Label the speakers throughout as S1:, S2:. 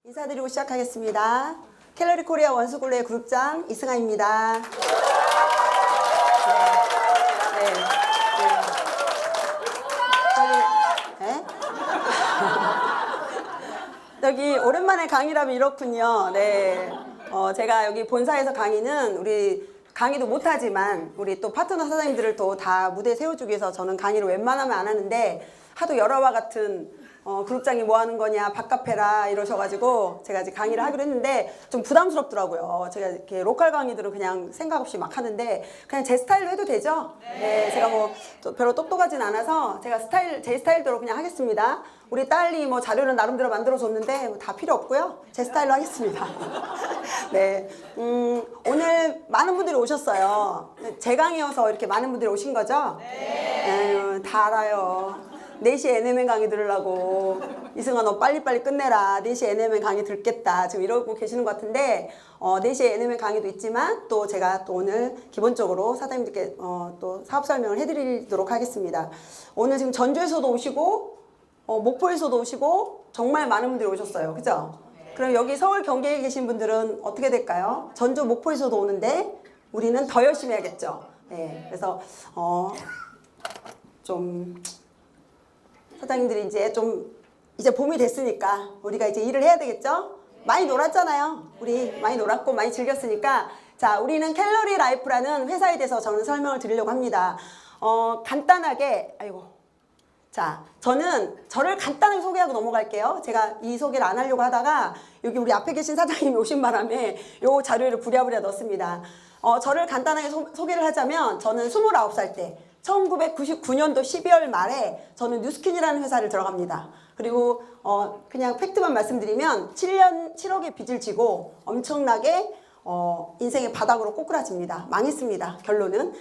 S1: 인사드리고 시작하겠습니다. 캘러리 코리아 원수굴레 그룹장 이승아입니다. 여기 오랜만에 강의라면 이렇군요. 네. 제가 여기 본사에서 강의는 우리 강의도 못하지만 우리 또 파트너 사장님들을 또 다 무대에 세워주기 위해서 저는 강의를 웬만하면 안 하는데 하도 열화와 같은 그룹장이 뭐 하는 거냐 밥카페라 이러셔가지고 제가 이제 강의를 하기로 했는데 좀 부담스럽더라고요. 제가 이렇게 로컬 강의들은 그냥 생각 없이 막 하는데 그냥 제 스타일로 해도 되죠? 네. 제가 뭐 별로 똑똑하진 않아서 제가 제 스타일대로 그냥 하겠습니다. 우리 딸이 뭐 자료는 나름대로 만들어줬는데 뭐 다 필요 없고요. 제 스타일로 하겠습니다. 네. 오늘 많은 분들이 오셨어요. 제 강의여서 이렇게 많은 분들이 오신 거죠? 네. 다 알아요. 4시에 NMN 강의 들으려고 이승아 너 빨리빨리 끝내라 4시에 NMN 강의 듣겠다 지금 이러고 계시는 것 같은데 4시에 NMN 강의도 있지만 또 제가 또 오늘 기본적으로 사장님들께 또 사업 설명을 해드리도록 하겠습니다. 오늘 지금 전주에서도 오시고 목포에서도 오시고 정말 많은 분들이 오셨어요. 그죠? 그럼 여기 서울 경기에 계신 분들은 어떻게 될까요? 전주 목포에서도 오는데 우리는 더 열심히 해야겠죠. 네, 그래서 좀 사장님들이 이제 봄이 됐으니까 우리가 이제 일을 해야 되겠죠? 많이 놀았잖아요. 우리 많이 놀았고 많이 즐겼으니까 자, 우리는 캘러리 라이프라는 회사에 대해서 저는 설명을 드리려고 합니다. 간단하게 자, 저는 저를 간단하게 소개하고 넘어갈게요. 제가 이 소개를 안 하려고 하다가 여기 우리 앞에 계신 사장님이 오신 바람에 요 자료를 부랴부랴 넣었습니다. 저를 간단하게 소개를 하자면 저는 29살 때 1999년도 12월 말에 저는 뉴스킨이라는 회사를 들어갑니다. 그리고 그냥 팩트만 말씀드리면 7억의 빚을 지고 엄청나게 인생의 바닥으로 꼬꾸라집니다. 망했습니다. 결론은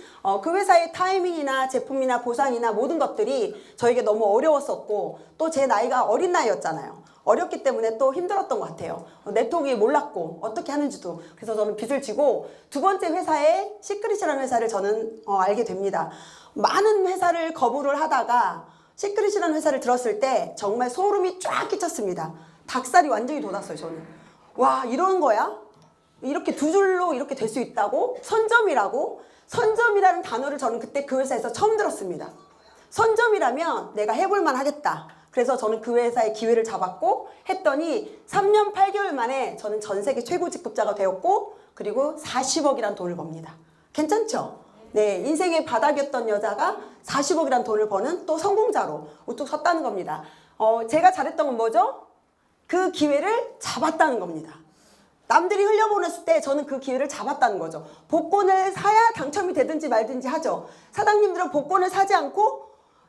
S1: 그 회사의 타이밍이나 제품이나 보상이나 모든 것들이 저에게 너무 어려웠었고 또 제 나이가 어린 나이였잖아요. 어렸기 때문에 또 힘들었던 것 같아요. 네트워크에 몰랐고 어떻게 하는지도. 그래서 저는 빚을 지고 두 번째 회사에 시크릿이라는 회사를 저는 알게 됩니다. 많은 회사를 거부를 하다가 시크릿이라는 회사를 들었을 때 정말 소름이 쫙 끼쳤습니다. 닭살이 완전히 돋았어요. 저는. 와, 이런 거야? 이렇게 두 줄로 이렇게 될 수 있다고? 선점이라고? 선점이라는 단어를 저는 그때 그 회사에서 처음 들었습니다. 선점이라면 내가 해볼만 하겠다. 그래서 저는 그 회사의 기회를 잡았고 했더니 3년 8개월 만에 저는 전 세계 최고 직급자가 되었고 그리고 40억이란 돈을 법니다. 괜찮죠? 네, 인생의 바닥이었던 여자가 40억이란 돈을 버는 또 성공자로 우뚝 섰다는 겁니다. 제가 잘했던 건 뭐죠? 그 기회를 잡았다는 겁니다. 남들이 흘려보냈을 때 저는 그 기회를 잡았다는 거죠. 복권을 사야 당첨이 되든지 말든지 하죠. 사장님들은 복권을 사지 않고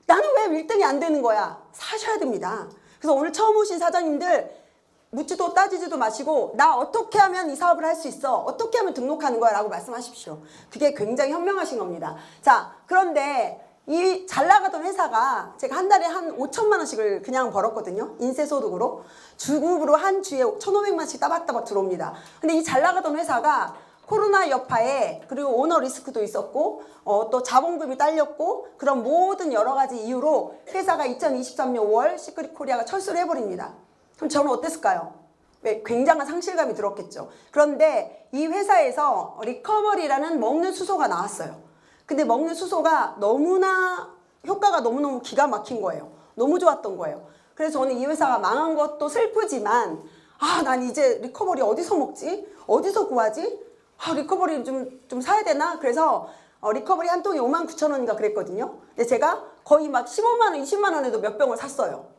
S1: 나는 왜 1등이 안 되는 거야? 사셔야 됩니다. 그래서 오늘 처음 오신 사장님들 묻지도 따지지도 마시고 나 어떻게 하면 이 사업을 할 수 있어? 어떻게 하면 등록하는 거야? 라고 말씀하십시오. 그게 굉장히 현명하신 겁니다. 자, 그런데 이 잘 나가던 회사가 제가 한 달에 한 5천만 원씩을 그냥 벌었거든요. 인쇄소득으로. 주급으로 한 주에 1,500만씩 따박따박 들어옵니다. 근데 이 잘 나가던 회사가 코로나 여파에 그리고 오너 리스크도 있었고 또 자본금이 딸렸고 그런 모든 여러 가지 이유로 회사가 2023년 5월 시크릿 코리아가 철수를 해버립니다. 그럼 저는 어땠을까요? 왜? 굉장한 상실감이 들었겠죠. 그런데 이 회사에서 리커버리라는 먹는 수소가 나왔어요. 근데 먹는 수소가 너무나 효과가 너무너무 기가 막힌 거예요. 너무 좋았던 거예요. 그래서 저는 이 회사가 망한 것도 슬프지만 난 이제 리커버리 어디서 먹지? 어디서 구하지? 리커버리 좀 사야 되나? 그래서 리커버리 한 통에 59,000원인가 그랬거든요. 근데 제가 거의 막 15만 원, 20만 원에도 몇 병을 샀어요.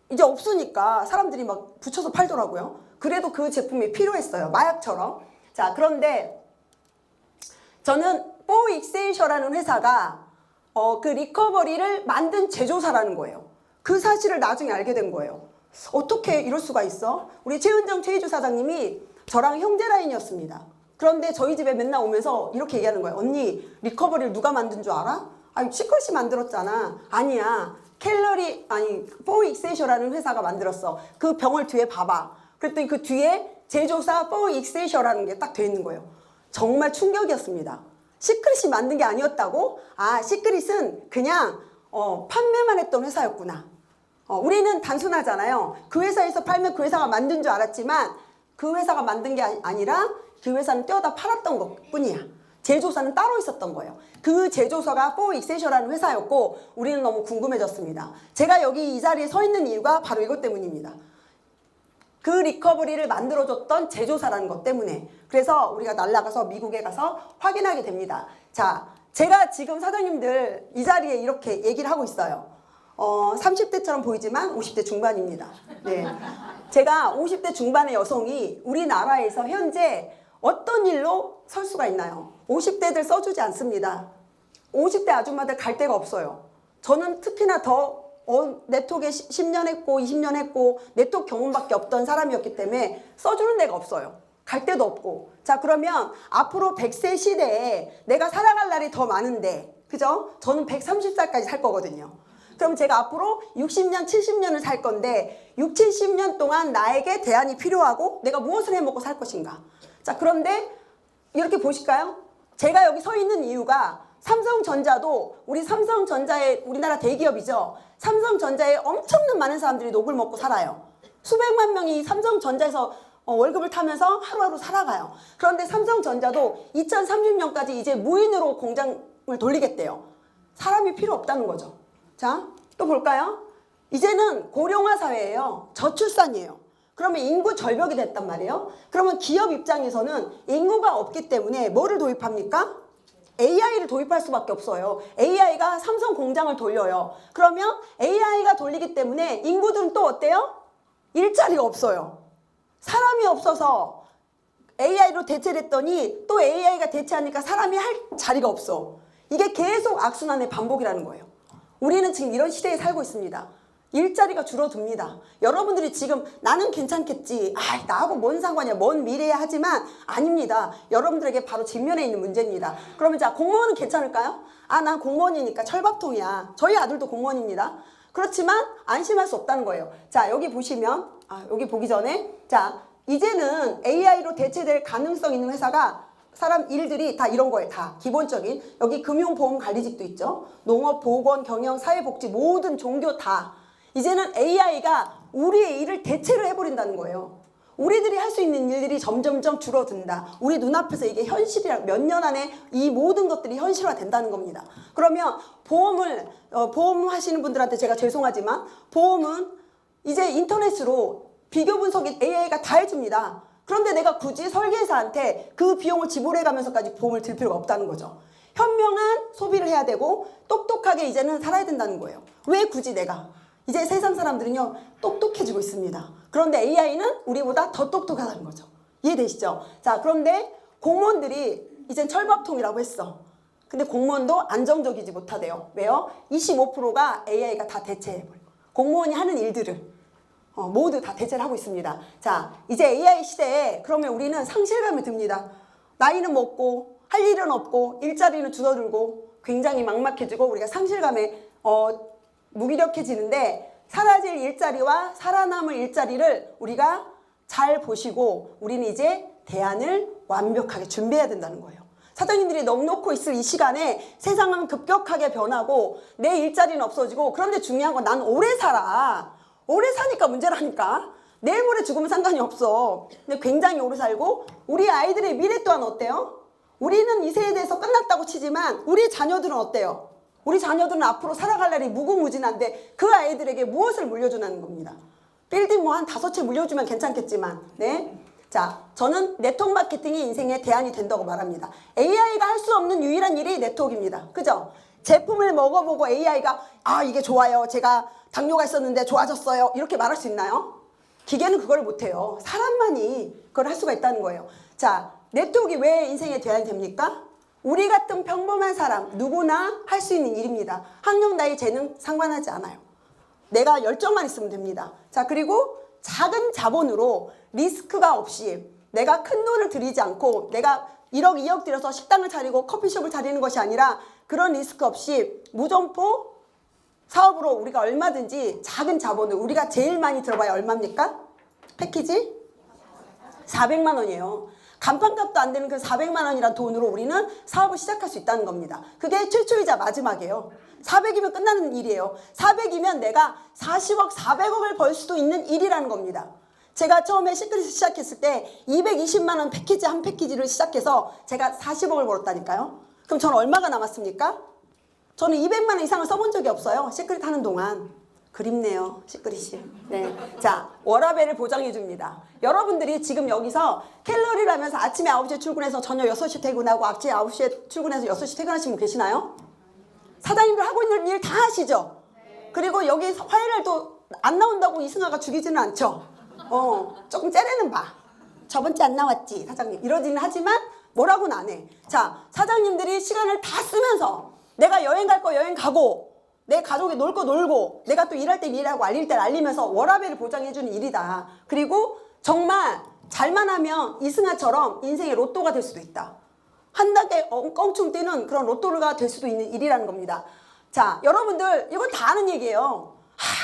S1: 이제 없으니까 사람들이 막 붙여서 팔더라고요. 그래도 그 제품이 필요했어요. 마약처럼. 자, 그런데 저는 포익센셔라는 회사가 그 리커버리를 만든 제조사라는 거예요. 그 사실을 나중에 알게 된 거예요. 어떻게 이럴 수가 있어? 우리 최은정 최희주 사장님이 저랑 형제 라인이었습니다. 그런데 저희 집에 맨날 오면서 이렇게 얘기하는 거예요. 언니, 리커버리를 누가 만든 줄 알아? 시크릿이 만들었잖아. 아니야. 포익센셔라는 회사가 만들었어. 그 병을 뒤에 봐봐. 그랬더니 그 뒤에 제조사 포익센셔라는 게 딱 돼 있는 거예요. 정말 충격이었습니다. 시크릿이 만든 게 아니었다고? 시크릿은 그냥 판매만 했던 회사였구나. 우리는 단순하잖아요. 그 회사에서 팔면 그 회사가 만든 줄 알았지만 그 회사가 만든 게 아니라 그 회사는 떼어다 팔았던 것 뿐이야. 제조사는 따로 있었던 거예요. 그 제조사가 4익센셔라는 회사였고 우리는 너무 궁금해졌습니다. 제가 여기 이 자리에 서 있는 이유가 바로 이것 때문입니다. 그 리커버리를 만들어줬던 제조사라는 것 때문에. 그래서 우리가 날아가서 미국에 가서 확인하게 됩니다. 자, 제가 지금 사장님들 이 자리에 이렇게 얘기를 하고 있어요. 30대처럼 보이지만 50대 중반입니다. 네. 제가 50대 중반의 여성이 우리나라에서 현재 어떤 일로 설 수가 있나요? 50대들 써주지 않습니다. 50대 아줌마들 갈 데가 없어요. 저는 특히나 더 네트워크에 10년 했고 20년 했고 네트워크 경험밖에 없던 사람이었기 때문에 써주는 데가 없어요. 갈 데도 없고. 자, 그러면 앞으로 100세 시대에 내가 살아갈 날이 더 많은데, 그죠? 저는 130살까지 살 거거든요. 그럼 제가 앞으로 60년, 70년을 살 건데 6, 70년 동안 나에게 대안이 필요하고 내가 무엇을 해먹고 살 것인가? 자, 그런데 이렇게 보실까요? 제가 여기 서 있는 이유가 삼성전자도 우리 삼성전자의 우리나라 대기업이죠. 삼성전자에 엄청난 많은 사람들이 녹을 먹고 살아요. 수백만 명이 삼성전자에서 월급을 타면서 하루하루 살아가요. 그런데 삼성전자도 2030년까지 이제 무인으로 공장을 돌리겠대요. 사람이 필요 없다는 거죠. 자, 또 볼까요? 이제는 고령화 사회예요. 저출산이에요. 그러면 인구 절벽이 됐단 말이에요. 그러면 기업 입장에서는 인구가 없기 때문에 뭐를 도입합니까? AI를 도입할 수밖에 없어요. AI가 삼성 공장을 돌려요. 그러면 AI가 돌리기 때문에 인구들은 또 어때요? 일자리가 없어요. 사람이 없어서 AI로 대체를 했더니 또 AI가 대체하니까 사람이 할 자리가 없어. 이게 계속 악순환의 반복이라는 거예요. 우리는 지금 이런 시대에 살고 있습니다. 일자리가 줄어듭니다. 여러분들이 지금 나는 괜찮겠지. 나하고 뭔 상관이야. 먼 미래에 하지만 아닙니다. 여러분들에게 바로 직면해 있는 문제입니다. 그러면 자, 공무원은 괜찮을까요? 난 공무원이니까 철밥통이야. 저희 아들도 공무원입니다. 그렇지만 안심할 수 없다는 거예요. 자, 여기 보시면 여기 보기 전에 자, 이제는 AI로 대체될 가능성 있는 회사가 사람 일들이 다 이런 거예요. 다 기본적인 여기 금융보험관리직도 있죠. 농업, 보건, 경영, 사회복지 모든 종교 다 이제는 AI가 우리의 일을 대체를 해버린다는 거예요. 우리들이 할 수 있는 일들이 점점점 줄어든다. 우리 눈앞에서 이게 현실이라 몇 년 안에 이 모든 것들이 현실화 된다는 겁니다. 그러면 보험 하시는 분들한테 제가 죄송하지만 보험은 이제 인터넷으로 비교 분석이 AI가 다 해줍니다. 그런데 내가 굳이 설계사한테 그 비용을 지불해 가면서까지 보험을 들 필요가 없다는 거죠. 현명한 소비를 해야 되고 똑똑하게 이제는 살아야 된다는 거예요. 왜 굳이 내가? 이제 세상 사람들은요 똑똑해지고 있습니다. 그런데 AI는 우리보다 더 똑똑하다는 거죠. 이해되시죠? 자, 그런데 공무원들이 이젠 철밥통이라고 했어. 근데 공무원도 안정적이지 못하대요. 왜요? 25%가 AI가 다 대체해버려. 공무원이 하는 일들을 모두 다 대체를 하고 있습니다. 자, 이제 AI 시대에 그러면 우리는 상실감이 듭니다. 나이는 먹고 할 일은 없고 일자리는 줄어들고 굉장히 막막해지고 우리가 상실감에 무기력해지는데 사라질 일자리와 살아남을 일자리를 우리가 잘 보시고 우리는 이제 대안을 완벽하게 준비해야 된다는 거예요. 사장님들이 넉넉히 있을 이 시간에 세상은 급격하게 변하고 내 일자리는 없어지고 그런데 중요한 건 난 오래 살아. 오래 사니까 문제라니까. 내일 모레 죽으면 상관이 없어. 근데 굉장히 오래 살고 우리 아이들의 미래 또한 어때요? 우리는 이 세대에서 끝났다고 치지만 우리 자녀들은 어때요? 우리 자녀들은 앞으로 살아갈 날이 무궁무진한데 그 아이들에게 무엇을 물려주는 겁니다. 빌딩 뭐 한 5채 물려주면 괜찮겠지만 네. 자, 저는 네트워크 마케팅이 인생의 대안이 된다고 말합니다. AI가 할 수 없는 유일한 일이 네트워크입니다. 그죠? 제품을 먹어보고 AI가 이게 좋아요. 제가 당뇨가 있었는데 좋아졌어요. 이렇게 말할 수 있나요? 기계는 그걸 못해요. 사람만이 그걸 할 수가 있다는 거예요. 자, 네트워크가 왜 인생의 대안이 됩니까? 우리 같은 평범한 사람 누구나 할 수 있는 일입니다. 학력, 나이, 재능 상관하지 않아요. 내가 열정만 있으면 됩니다. 자, 그리고 작은 자본으로 리스크가 없이 내가 큰 돈을 들이지 않고 내가 1억, 2억 들여서 식당을 차리고 커피숍을 차리는 것이 아니라 그런 리스크 없이 무점포 사업으로 우리가 얼마든지 작은 자본을 우리가 제일 많이 들어봐야 얼마입니까? 패키지? 400만 원이에요. 간판값도 안 되는 그 400만 원이란 돈으로 우리는 사업을 시작할 수 있다는 겁니다. 그게 최초이자 마지막이에요. 400이면 끝나는 일이에요. 400이면 내가 40억, 400억을 벌 수도 있는 일이라는 겁니다. 제가 처음에 시크릿을 시작했을 때 220만 원 패키지 한 패키지를 시작해서 제가 40억을 벌었다니까요. 그럼 저는 얼마가 남았습니까? 저는 200만 원 이상을 써본 적이 없어요. 시크릿 하는 동안. 그립네요, 시크릿이. 네. 자, 워라밸을 보장해 줍니다. 여러분들이 지금 여기서 캘러리를 하면서 아침에 9시에 출근해서 저녁 6시 퇴근하고 아침에 9시에 출근해서 6시 퇴근하시는 분 계시나요? 사장님들 하고 있는 일 다 하시죠? 그리고 여기 화요일도 안 나온다고 이승아가 죽이지는 않죠? 조금 째려는 봐. 저번 주에 안 나왔지, 사장님. 이러지는 하지만 뭐라고는 안 해. 자, 사장님들이 시간을 다 쓰면서 내가 여행 갈 거 여행 가고 내 가족이 놀 거 놀고 내가 또 일할 때 일하고 알릴 때 알리면서 워라밸을 보장해주는 일이다. 그리고 정말 잘만 하면 이승아처럼 인생의 로또가 될 수도 있다. 한 달에 껑충 뛰는 그런 로또가 될 수도 있는 일이라는 겁니다. 자, 여러분들 이건 다 아는 얘기예요.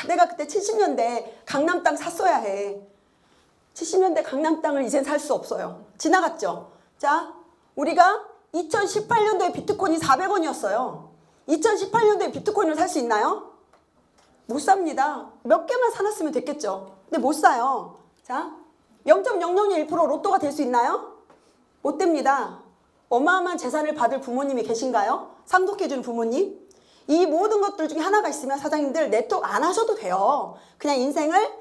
S1: 내가 그때 70년대 강남 땅 샀어야 해. 70년대 강남 땅을 이젠 살 수 없어요. 지나갔죠. 자, 우리가 2018년도에 비트코인이 400원이었어요. 2018년도에 비트코인을 살 수 있나요? 못 삽니다. 몇 개만 사놨으면 됐겠죠. 근데 못 사요. 자, 0.001% 로또가 될 수 있나요? 못 됩니다. 어마어마한 재산을 받을 부모님이 계신가요? 상속해주는 부모님? 이 모든 것들 중에 하나가 있으면 사장님들 네트워크 안 하셔도 돼요. 그냥 인생을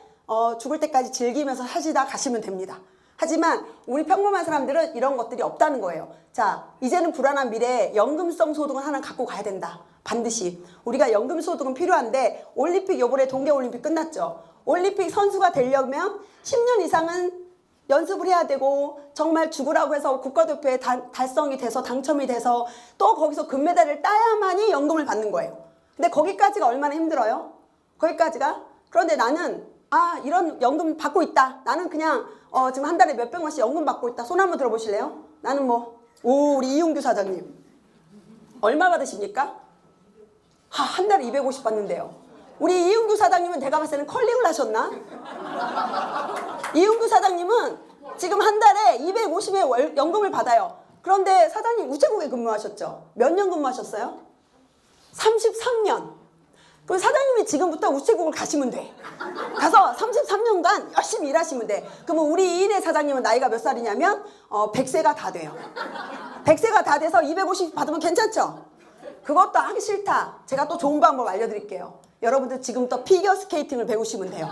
S1: 죽을 때까지 즐기면서 하시다 가시면 됩니다. 하지만 우리 평범한 사람들은 이런 것들이 없다는 거예요. 자, 이제는 불안한 미래에 연금성 소득은 하나 갖고 가야 된다. 반드시. 우리가 연금 소득은 필요한데 올림픽 요번에 동계올림픽 끝났죠. 올림픽 선수가 되려면 10년 이상은 연습을 해야 되고 정말 죽으라고 해서 국가대표에 달성이 돼서 당첨이 돼서 또 거기서 금메달을 따야만이 연금을 받는 거예요. 근데 거기까지가 얼마나 힘들어요? 거기까지가? 그런데 나는 이런 연금 받고 있다. 나는 그냥 지금 한 달에 몇백만 원씩 연금 받고 있다. 손 한번 들어보실래요? 나는 우리 이용규 사장님 얼마 받으십니까? 한 달에 250 받는데요. 우리 이용규 사장님은 내가 봤을 때는 컬링을 하셨나? 이용규 사장님은 지금 한 달에 250의 연금을 받아요. 그런데 사장님 우체국에 근무하셨죠? 몇 년 근무하셨어요? 33년. 그럼 사장님이 지금부터 우체국을 가시면 돼. 가서 33년간 열심히 일하시면 돼. 그러면 우리 이인의 사장님은 나이가 몇 살이냐면 100세가 다 돼요. 100세가 다 돼서 250 받으면 괜찮죠? 그것도 하기 싫다. 제가 또 좋은 방법 알려드릴게요. 여러분들 지금부터 피겨 스케이팅을 배우시면 돼요.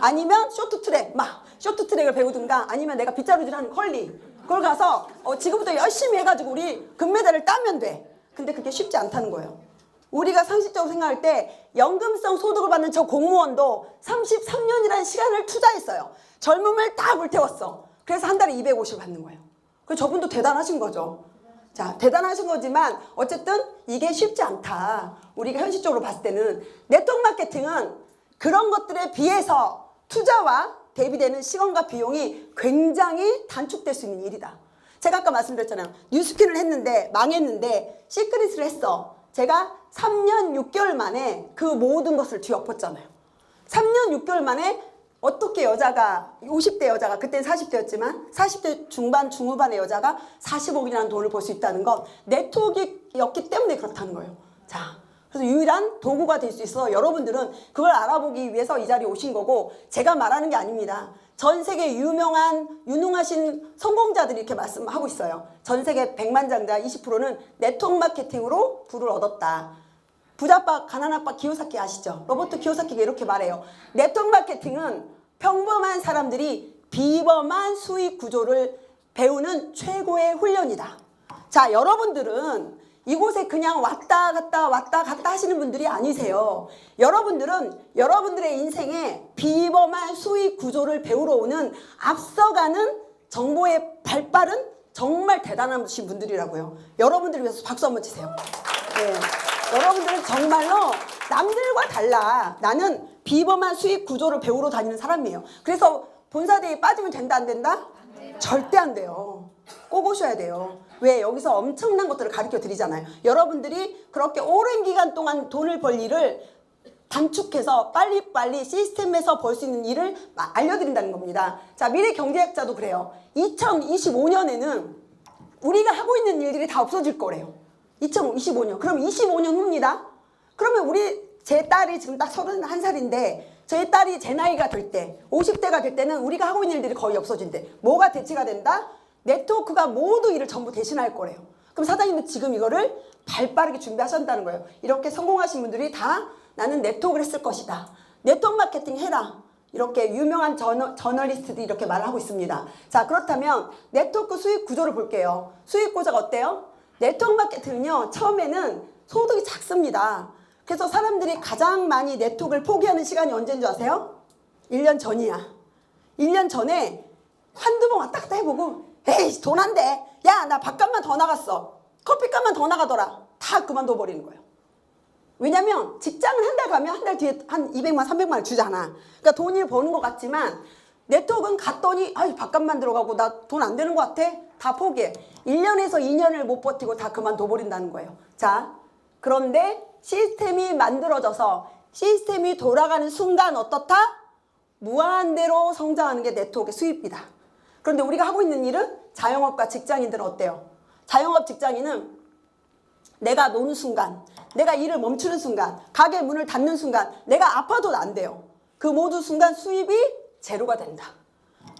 S1: 아니면 쇼트트랙, 쇼트트랙을 배우든가 아니면 내가 빗자루질하는 컬링. 그걸 가서 지금부터 열심히 해가지고 우리 금메달을 따면 돼. 근데 그게 쉽지 않다는 거예요. 우리가 상식적으로 생각할 때 연금성 소득을 받는 저 공무원도 33년이라는 시간을 투자했어요. 젊음을 다 불태웠어. 그래서 한 달에 250 받는 거예요. 그래서 저분도 대단하신 거죠. 자, 대단하신 거지만 어쨌든 이게 쉽지 않다. 우리가 현실적으로 봤을 때는 네트워크 마케팅은 그런 것들에 비해서 투자와 대비되는 시간과 비용이 굉장히 단축될 수 있는 일이다. 제가 아까 말씀드렸잖아요. 뉴스킨을 했는데 망했는데 시크릿을 했어. 제가 3년 6개월 만에 그 모든 것을 뒤엎었잖아요. 3년 6개월 만에 어떻게 여자가 50대 여자가 그때는 40대였지만 40대 중반 중후반의 여자가 40억이라는 돈을 벌 수 있다는 건 네트워크였기 때문에 그렇다는 거예요. 자, 그래서 유일한 도구가 될 수 있어. 여러분들은 그걸 알아보기 위해서 이 자리에 오신 거고 제가 말하는 게 아닙니다. 전 세계 유능하신 성공자들이 이렇게 말씀하고 있어요. 전 세계 백만장자 20%는 네트워크 마케팅으로 부를 얻었다. 부자빠 가난아빠 기요사키 아시죠? 로버트 기요사키가 이렇게 말해요. 네트워크 마케팅은 평범한 사람들이 비범한 수익 구조를 배우는 최고의 훈련이다. 자, 여러분들은 이곳에 그냥 왔다 갔다 하시는 분들이 아니세요. 여러분들은 여러분들의 인생에 비범한 수익 구조를 배우러 오는 앞서가는 정보의 발빠른 정말 대단하신 분들이라고요. 여러분들을 위해서 박수 한번 치세요. 네. 여러분들은 정말로 남들과 달라. 나는 비범한 수익 구조를 배우러 다니는 사람이에요. 그래서 본사대에 빠지면 된다 안 된다? 절대 안 돼요. 꼭 오셔야 돼요. 왜? 여기서 엄청난 것들을 가르쳐 드리잖아요. 여러분들이 그렇게 오랜 기간 동안 돈을 벌 일을 단축해서 빨리빨리 시스템에서 벌 수 있는 일을 알려드린다는 겁니다. 자, 미래 경제학자도 그래요. 2025년에는 우리가 하고 있는 일들이 다 없어질 거래요. 2025년. 그럼 25년 후입니다. 그러면 제 딸이 지금 딱 31살인데 저희 딸이 제 나이가 될 때, 50대가 될 때는 우리가 하고 있는 일들이 거의 없어진대. 뭐가 대체가 된다? 네트워크가 모두 일을 전부 대신할 거래요. 그럼 사장님은 지금 이거를 발빠르게 준비하셨다는 거예요. 이렇게 성공하신 분들이 다 나는 네트워크를 했을 것이다. 네트워크 마케팅 해라. 이렇게 유명한 저널리스트들이 이렇게 말을 하고 있습니다. 자, 그렇다면 네트워크 수익 구조를 볼게요. 수익 구조가 어때요? 네트워크 마케팅은요, 처음에는 소득이 작습니다. 그래서 사람들이 가장 많이 네트워크를 포기하는 시간이 언제인 줄 아세요? 1년 전이야. 1년 전에 한두 번 왔다 갔다 해보고, 에이, 돈 안 돼. 야, 나 밥값만 더 나갔어. 커피값만 더 나가더라. 다 그만둬 버리는 거예요. 왜냐면 직장은 한 달 가면 한 달 뒤에 한 200만, 300만을 주잖아. 그러니까 돈을 버는 것 같지만 네트워크는 갔더니 아이, 밥값만 들어가고 나 돈 안 되는 것 같아. 다 포기해. 1년에서 2년을 못 버티고 다 그만둬 버린다는 거예요. 자, 그런데 시스템이 만들어져서 시스템이 돌아가는 순간 어떻다? 무한대로 성장하는 게 네트워크의 수입이다. 그런데 우리가 하고 있는 일은 자영업과 직장인들은 어때요? 자영업 직장인은 내가 노는 순간, 내가 일을 멈추는 순간, 가게 문을 닫는 순간 내가 아파도 안 돼요. 그 모든 순간 수입이 제로가 된다.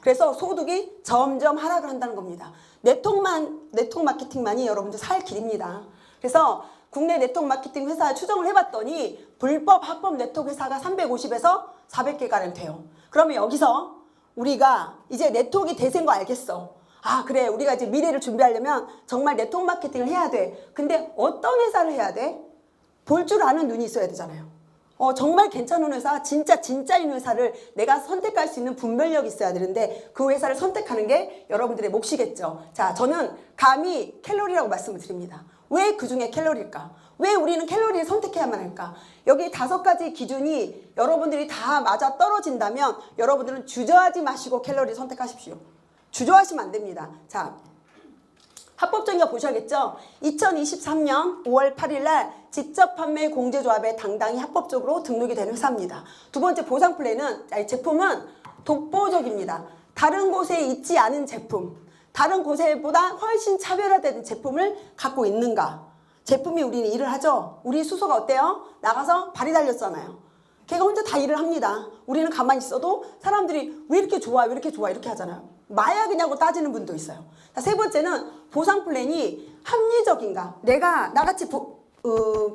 S1: 그래서 소득이 점점 하락을 한다는 겁니다. 네트워크 마케팅만이 여러분들 살 길입니다. 그래서 국내 네트워크 마케팅 회사 추정을 해봤더니 불법 합법 네트워크 회사가 350에서 400개가량 돼요. 그러면 여기서 우리가 이제 네트워크가 대세인 거 알겠어. 아, 그래, 우리가 이제 미래를 준비하려면 정말 네트워크 마케팅을 해야 돼. 근데 어떤 회사를 해야 돼? 볼 줄 아는 눈이 있어야 되잖아요. 정말 괜찮은 회사, 진짜인 회사를 내가 선택할 수 있는 분별력이 있어야 되는데 그 회사를 선택하는 게 여러분들의 몫이겠죠. 자, 저는 감히 캘로리라고 말씀을 드립니다. 왜 그 중에 캘로리일까? 왜 우리는 캘로리를 선택해야만 할까? 여기 5가지 기준이 여러분들이 다 맞아 떨어진다면 여러분들은 주저하지 마시고 캘로리를 선택하십시오. 주저하시면 안 됩니다. 자, 합법적인 거 보셔야겠죠? 2023년 5월 8일 날 직접 판매 공제조합에 당당히 합법적으로 등록이 된 회사입니다. 두 번째 보상 플랜은, 제품은 독보적입니다. 다른 곳에 있지 않은 제품, 다른 곳에보다 훨씬 차별화된 제품을 갖고 있는가? 제품이 우리는 일을 하죠. 우리 수소가 어때요? 나가서 발이 달렸잖아요. 걔가 혼자 다 일을 합니다. 우리는 가만히 있어도 사람들이 왜 이렇게 좋아, 왜 이렇게 좋아 이렇게 하잖아요. 마약이냐고 따지는 분도 있어요. 자, 세 번째는 보상 플랜이 합리적인가? 내가 나같이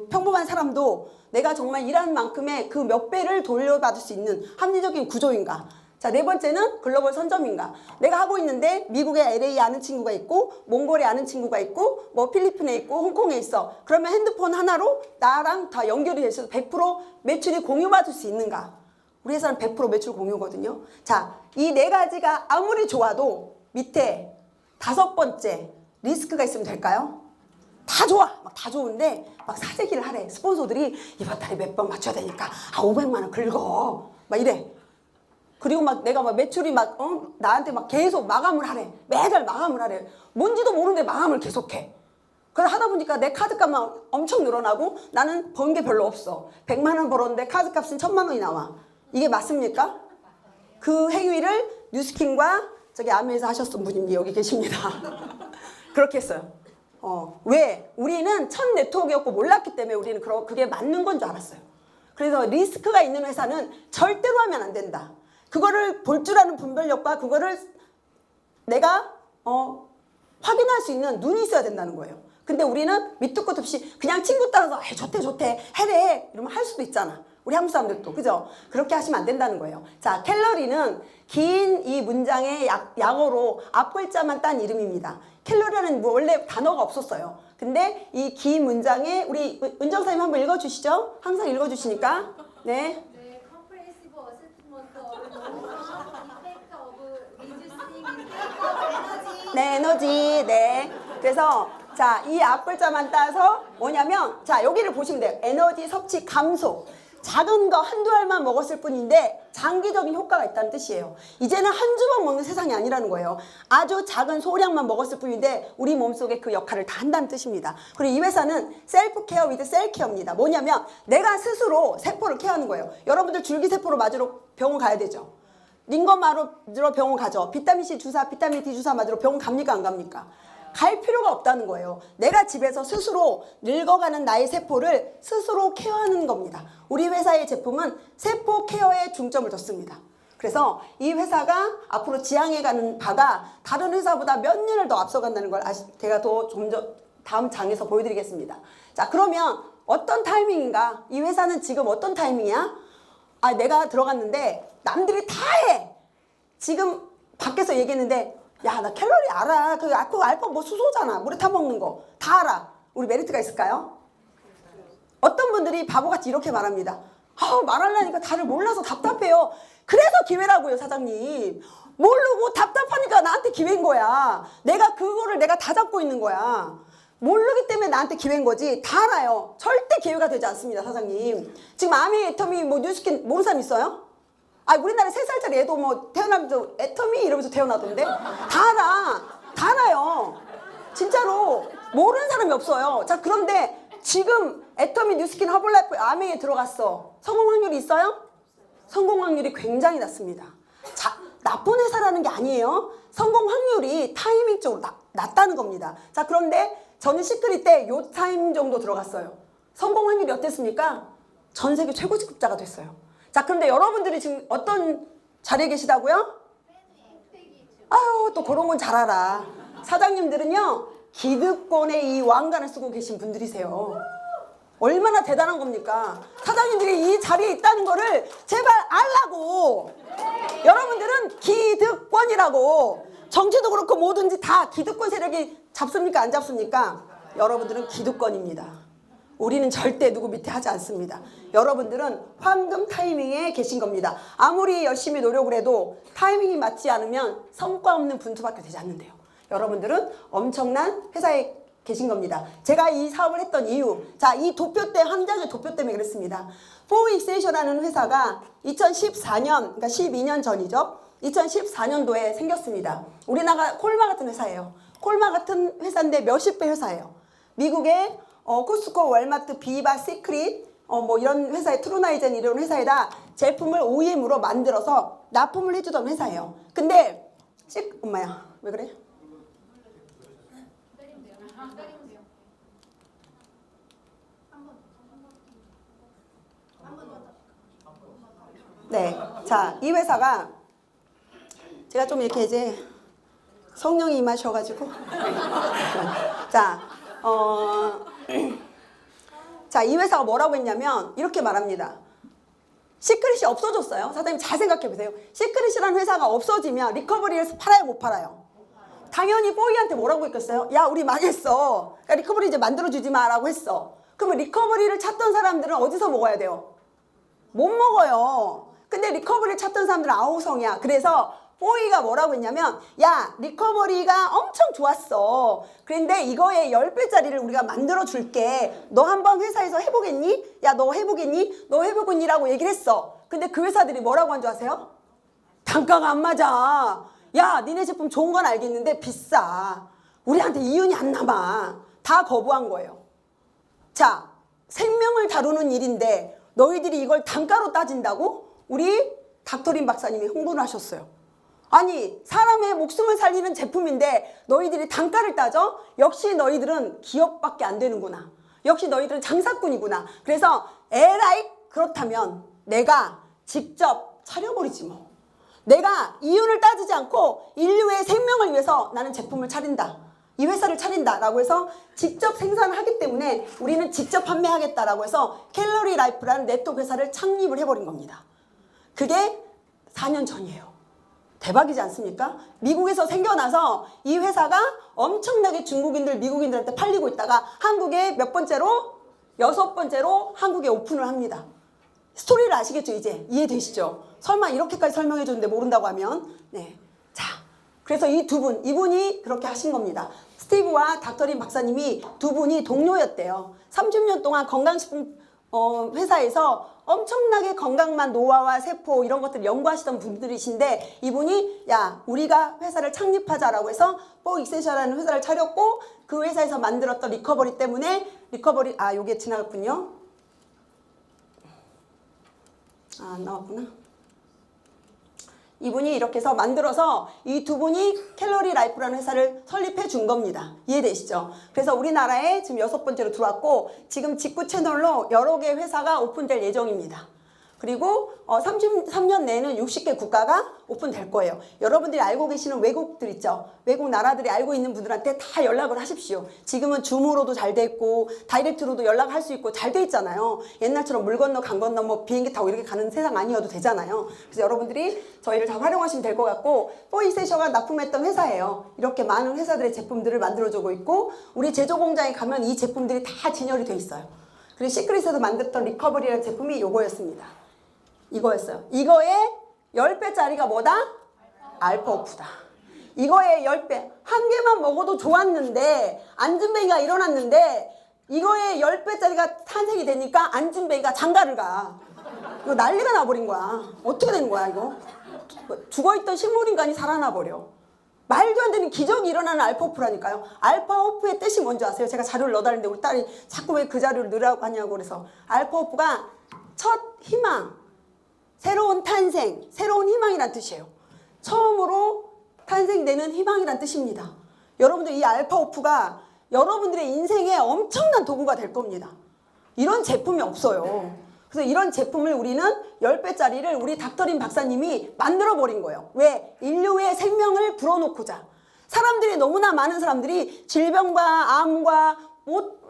S1: 평범한 사람도 내가 정말 일하는 만큼의 그 몇 배를 돌려받을 수 있는 합리적인 구조인가? 자, 네 번째는 글로벌 선점인가? 내가 하고 있는데 미국에 LA 아는 친구가 있고 몽골에 아는 친구가 있고 뭐 필리핀에 있고 홍콩에 있어. 그러면 핸드폰 하나로 나랑 다 연결이 돼서 100% 매출이 공유받을 수 있는가? 우리 회사는 100% 매출 공유거든요. 자, 이 4가지가 아무리 좋아도 밑에 5번째 리스크가 있으면 될까요? 다 좋아. 막 다 좋은데 막 사재기를 하래. 스폰서들이 이번 달에 몇 번 맞춰야 되니까 500만 원 긁어. 막 이래. 그리고 막 내가 막 매출이 나한테 막 계속 마감을 하래. 매달 마감을 하래. 뭔지도 모르는데 마감을 계속해. 그래서 하다 보니까 내 카드값만 엄청 늘어나고 나는 번 게 별로 없어. 100만 원 벌었는데 카드값은 1000만 원이 나와. 이게 맞습니까? 그 행위를 뉴스킨과 저기 아메에서 하셨던 분이 여기 계십니다. 그렇게 했어요. 왜? 우리는 첫 네트워크였고 몰랐기 때문에 우리는 그게 맞는 건 줄 알았어요. 그래서 리스크가 있는 회사는 절대로 하면 안 된다. 그거를 볼 줄 아는 분별력과 그거를 내가 확인할 수 있는 눈이 있어야 된다는 거예요. 근데 우리는 밑도 끝도 없이 그냥 친구 따라서 좋대 해래 이러면 할 수도 있잖아. 우리 한국 사람들도 그죠? 그렇게 하시면 안 된다는 거예요. 자, 캘러리는 긴 이 문장의 약어로 앞글자만 딴 이름입니다. 캘러리는 원래 단어가 없었어요. 근데 이 긴 문장에 우리 은정사님 한번 읽어주시죠. 항상 읽어주시니까. 네. 네, 에너지. 네. 그래서 자, 이 앞글자만 따서 뭐냐면 자, 여기를 보시면 돼요. 에너지 섭취 감소. 작은 거 한두 알만 먹었을 뿐인데 장기적인 효과가 있다는 뜻이에요. 이제는 한 주먹 먹는 세상이 아니라는 거예요. 아주 작은 소량만 먹었을 뿐인데 우리 몸속에 그 역할을 다 한다는 뜻입니다. 그리고 이 회사는 셀프 케어 위드 셀 케어입니다. 뭐냐면 내가 스스로 세포를 케어하는 거예요. 여러분들 줄기세포를 맞으러 병원 가야 되죠. 링거 맞으러 병원 가죠. 비타민C 주사, 비타민 D 주사 맞으러 병원 갑니까 안 갑니까? 갈 필요가 없다는 거예요. 내가 집에서 스스로 늙어가는 나의 세포를 스스로 케어하는 겁니다. 우리 회사의 제품은 세포 케어에 중점을 뒀습니다. 그래서 이 회사가 앞으로 지향해가는 바가 다른 회사보다 몇 년을 더 앞서간다는 걸 제가 좀 더 다음 장에서 보여드리겠습니다. 자, 그러면 어떤 타이밍인가? 이 회사는 지금 어떤 타이밍이야? 아, 내가 들어갔는데 남들이 다 해. 지금 밖에서 얘기했는데 야, 나 캘로리 알아. 그 알파 뭐 수소잖아. 물에 타 먹는 거. 다 알아. 우리 메리트가 있을까요? 어떤 분들이 바보같이 이렇게 말합니다. 아, 말하려니까 다들 몰라서 답답해요. 그래서 기회라고요, 사장님. 모르고 답답하니까 나한테 기회인 거야. 내가 그거를 내가 다 잡고 있는 거야. 모르기 때문에 나한테 기회인 거지. 다 알아요. 절대 기회가 되지 않습니다, 사장님. 지금 아미, 애터미, 뭐 뉴스킨 모르는 사람 있어요? 아, 우리나라 3살짜리 애도 뭐 태어나면서 애터미 이러면서 태어나던데? 다 알아. 다 알아요. 진짜로 모르는 사람이 없어요. 자, 그런데 지금 애터미, 뉴스킨, 허블라이프, 아메에 들어갔어. 성공 확률이 있어요? 성공 확률이 굉장히 낮습니다. 자, 나쁜 회사라는 게 아니에요. 성공 확률이 타이밍적으로 낮다는 겁니다. 자, 그런데 저는 시크릿 때 요 타임 정도 들어갔어요. 성공 확률이 어땠습니까? 전 세계 최고 직급자가 됐어요. 자, 그런데 여러분들이 지금 어떤 자리에 계시다고요? 아유, 또 그런 건 잘 알아. 사장님들은요, 기득권의 이 왕관을 쓰고 계신 분들이세요. 얼마나 대단한 겁니까? 사장님들이 이 자리에 있다는 거를 제발 알라고. 여러분들은 기득권이라고. 정치도 그렇고 뭐든지 다 기득권 세력이 잡습니까? 안 잡습니까? 여러분들은 기득권입니다. 우리는 절대 누구 밑에 하지 않습니다. 여러분들은 황금 타이밍에 계신 겁니다. 아무리 열심히 노력을 해도 타이밍이 맞지 않으면 성과 없는 분수밖에 되지 않는데요. 여러분들은 엄청난 회사에 계신 겁니다. 제가 이 사업을 했던 이유, 자, 이 도표 때, 한 장의 도표 때문에 그랬습니다. 포익세이션이라는 회사가 2014년, 그러니까 12년 전이죠. 2014년도에 생겼습니다. 우리나라 콜마 같은 회사예요. 콜마 같은 회사인데 몇십 배 회사예요. 미국의 코스코, 월마트, 비바, 시크릿, 뭐 이런 회사에 트루나이젠 이런 회사에다 제품을 OEM으로 만들어서 납품을 해주던 회사예요. 근데 엄마야, 왜 그래? 네, 자, 이 회사가 제가 좀 이렇게 이제 성령이 임하셔가지고 자, 자, 이 회사가 뭐라고 했냐면 이렇게 말합니다. 시크릿이 없어졌어요. 사장님 잘 생각해 보세요. 시크릿이라는 회사가 없어지면 리커버리를 팔아요, 못 팔아요? 당연히 뽀이한테 뭐라고 했겠어요? 야, 우리 망했어. 그러니까 리커버리 이제 만들어주지 마라고 했어. 그러면 리커버리를 찾던 사람들은 어디서 먹어야 돼요? 못 먹어요. 근데 리커버리를 찾던 사람들은 아우성이야. 그래서 뽀이가 뭐라고 했냐면, 야, 리커버리가 엄청 좋았어. 그런데 이거의 10배짜리를 우리가 만들어 줄게. 너 한번 회사에서 해보겠니? 야, 너 해보겠니? 너 해보겠니? 라고 얘기를 했어. 근데 그 회사들이 뭐라고 한 줄 아세요? 단가가 안 맞아. 야, 니네 제품 좋은 건 알겠는데 비싸. 우리한테 이윤이 안 남아. 다 거부한 거예요. 자, 생명을 다루는 일인데 너희들이 이걸 단가로 따진다고? 우리 닥터린 박사님이 홍보를 하셨어요. 아니, 사람의 목숨을 살리는 제품인데 너희들이 단가를 따져? 역시 너희들은 기업밖에 안 되는구나. 역시 너희들은 장사꾼이구나. 그래서 에라이, 그렇다면 내가 직접 차려버리지 뭐. 내가 이윤을 따지지 않고 인류의 생명을 위해서 나는 제품을 차린다. 이 회사를 차린다라고 해서 직접 생산을 하기 때문에 우리는 직접 판매하겠다라고 해서 캘로리 라이프라는 네트워크 회사를 창립을 해버린 겁니다. 그게 4년 전이에요. 대박이지 않습니까? 미국에서 생겨나서 이 회사가 엄청나게 중국인들, 미국인들한테 팔리고 있다가 한국에 몇 번째로? 6번째로 한국에 오픈을 합니다. 스토리를 아시겠죠? 이제 이해되시죠? 설마 이렇게까지 설명해 줬는데 모른다고 하면 네. 자, 그래서 이 두 분, 이분이 그렇게 하신 겁니다. 스티브와 닥터린 박사님이 두 분이 동료였대요. 30년 동안 건강식품 회사에서 엄청나게 건강만 노화와 세포 이런 것들 연구하시던 분들이신데 이분이 야 우리가 회사를 창립하자라고 해서 포익센셜이라는 회사를 차렸고 그 회사에서 만들었던 리커버리 때문에 요게 지나갔군요. 안 나왔구나. 이분이 이렇게 해서 만들어서 이 두 분이 캘로리 라이프라는 회사를 설립해 준 겁니다. 이해되시죠? 그래서 우리나라에 지금 6번째로 들어왔고 지금 직구 채널로 여러 개 회사가 오픈될 예정입니다. 그리고 33년 내에는 60개 국가가 오픈될 거예요. 여러분들이 알고 계시는 외국들 있죠? 외국 나라들이 알고 있는 분들한테 다 연락을 하십시오. 지금은 줌으로도 잘 돼 있고 다이렉트로도 연락할 수 있고 잘 돼 있잖아요. 옛날처럼 물 건너 강 건너 뭐 비행기 타고 이렇게 가는 세상 아니어도 되잖아요. 그래서 여러분들이 저희를 다 활용하시면 될 것 같고 포익센셜가 납품했던 회사예요. 이렇게 많은 회사들의 제품들을 만들어주고 있고 우리 제조 공장에 가면 이 제품들이 다 진열이 돼 있어요. 그리고 시크릿에서 만들었던 리커버리라는 제품이 요거였습니다. 이거였어요. 이거의 10배짜리가 뭐다? 알파오프다. 이거의 10배. 한 개만 먹어도 좋았는데 안진뱅이가 일어났는데 이거의 10배짜리가 탄생이 되니까 안진뱅이가 장가를 가. 이거 난리가 나버린 거야. 어떻게 된 거야 이거? 죽어있던 식물인간이 살아나 버려. 말도 안 되는 기적이 일어나는 알파오프라니까요. 알파오프의 뜻이 뭔지 아세요? 제가 자료를 넣어달라는데 우리 딸이 자꾸 왜 그 자료를 넣으라고 하냐고 그래서 알파오프가 첫 희망, 새로운 탄생, 새로운 희망이란 뜻이에요. 처음으로 탄생되는 희망이란 뜻입니다. 여러분들 이 알파오프가 여러분들의 인생에 엄청난 도구가 될 겁니다. 이런 제품이 없어요. 그래서 이런 제품을 우리는 10배짜리를 우리 닥터린 박사님이 만들어버린 거예요. 왜? 인류의 생명을 불어넣고자. 사람들이 너무나 많은 사람들이 질병과 암과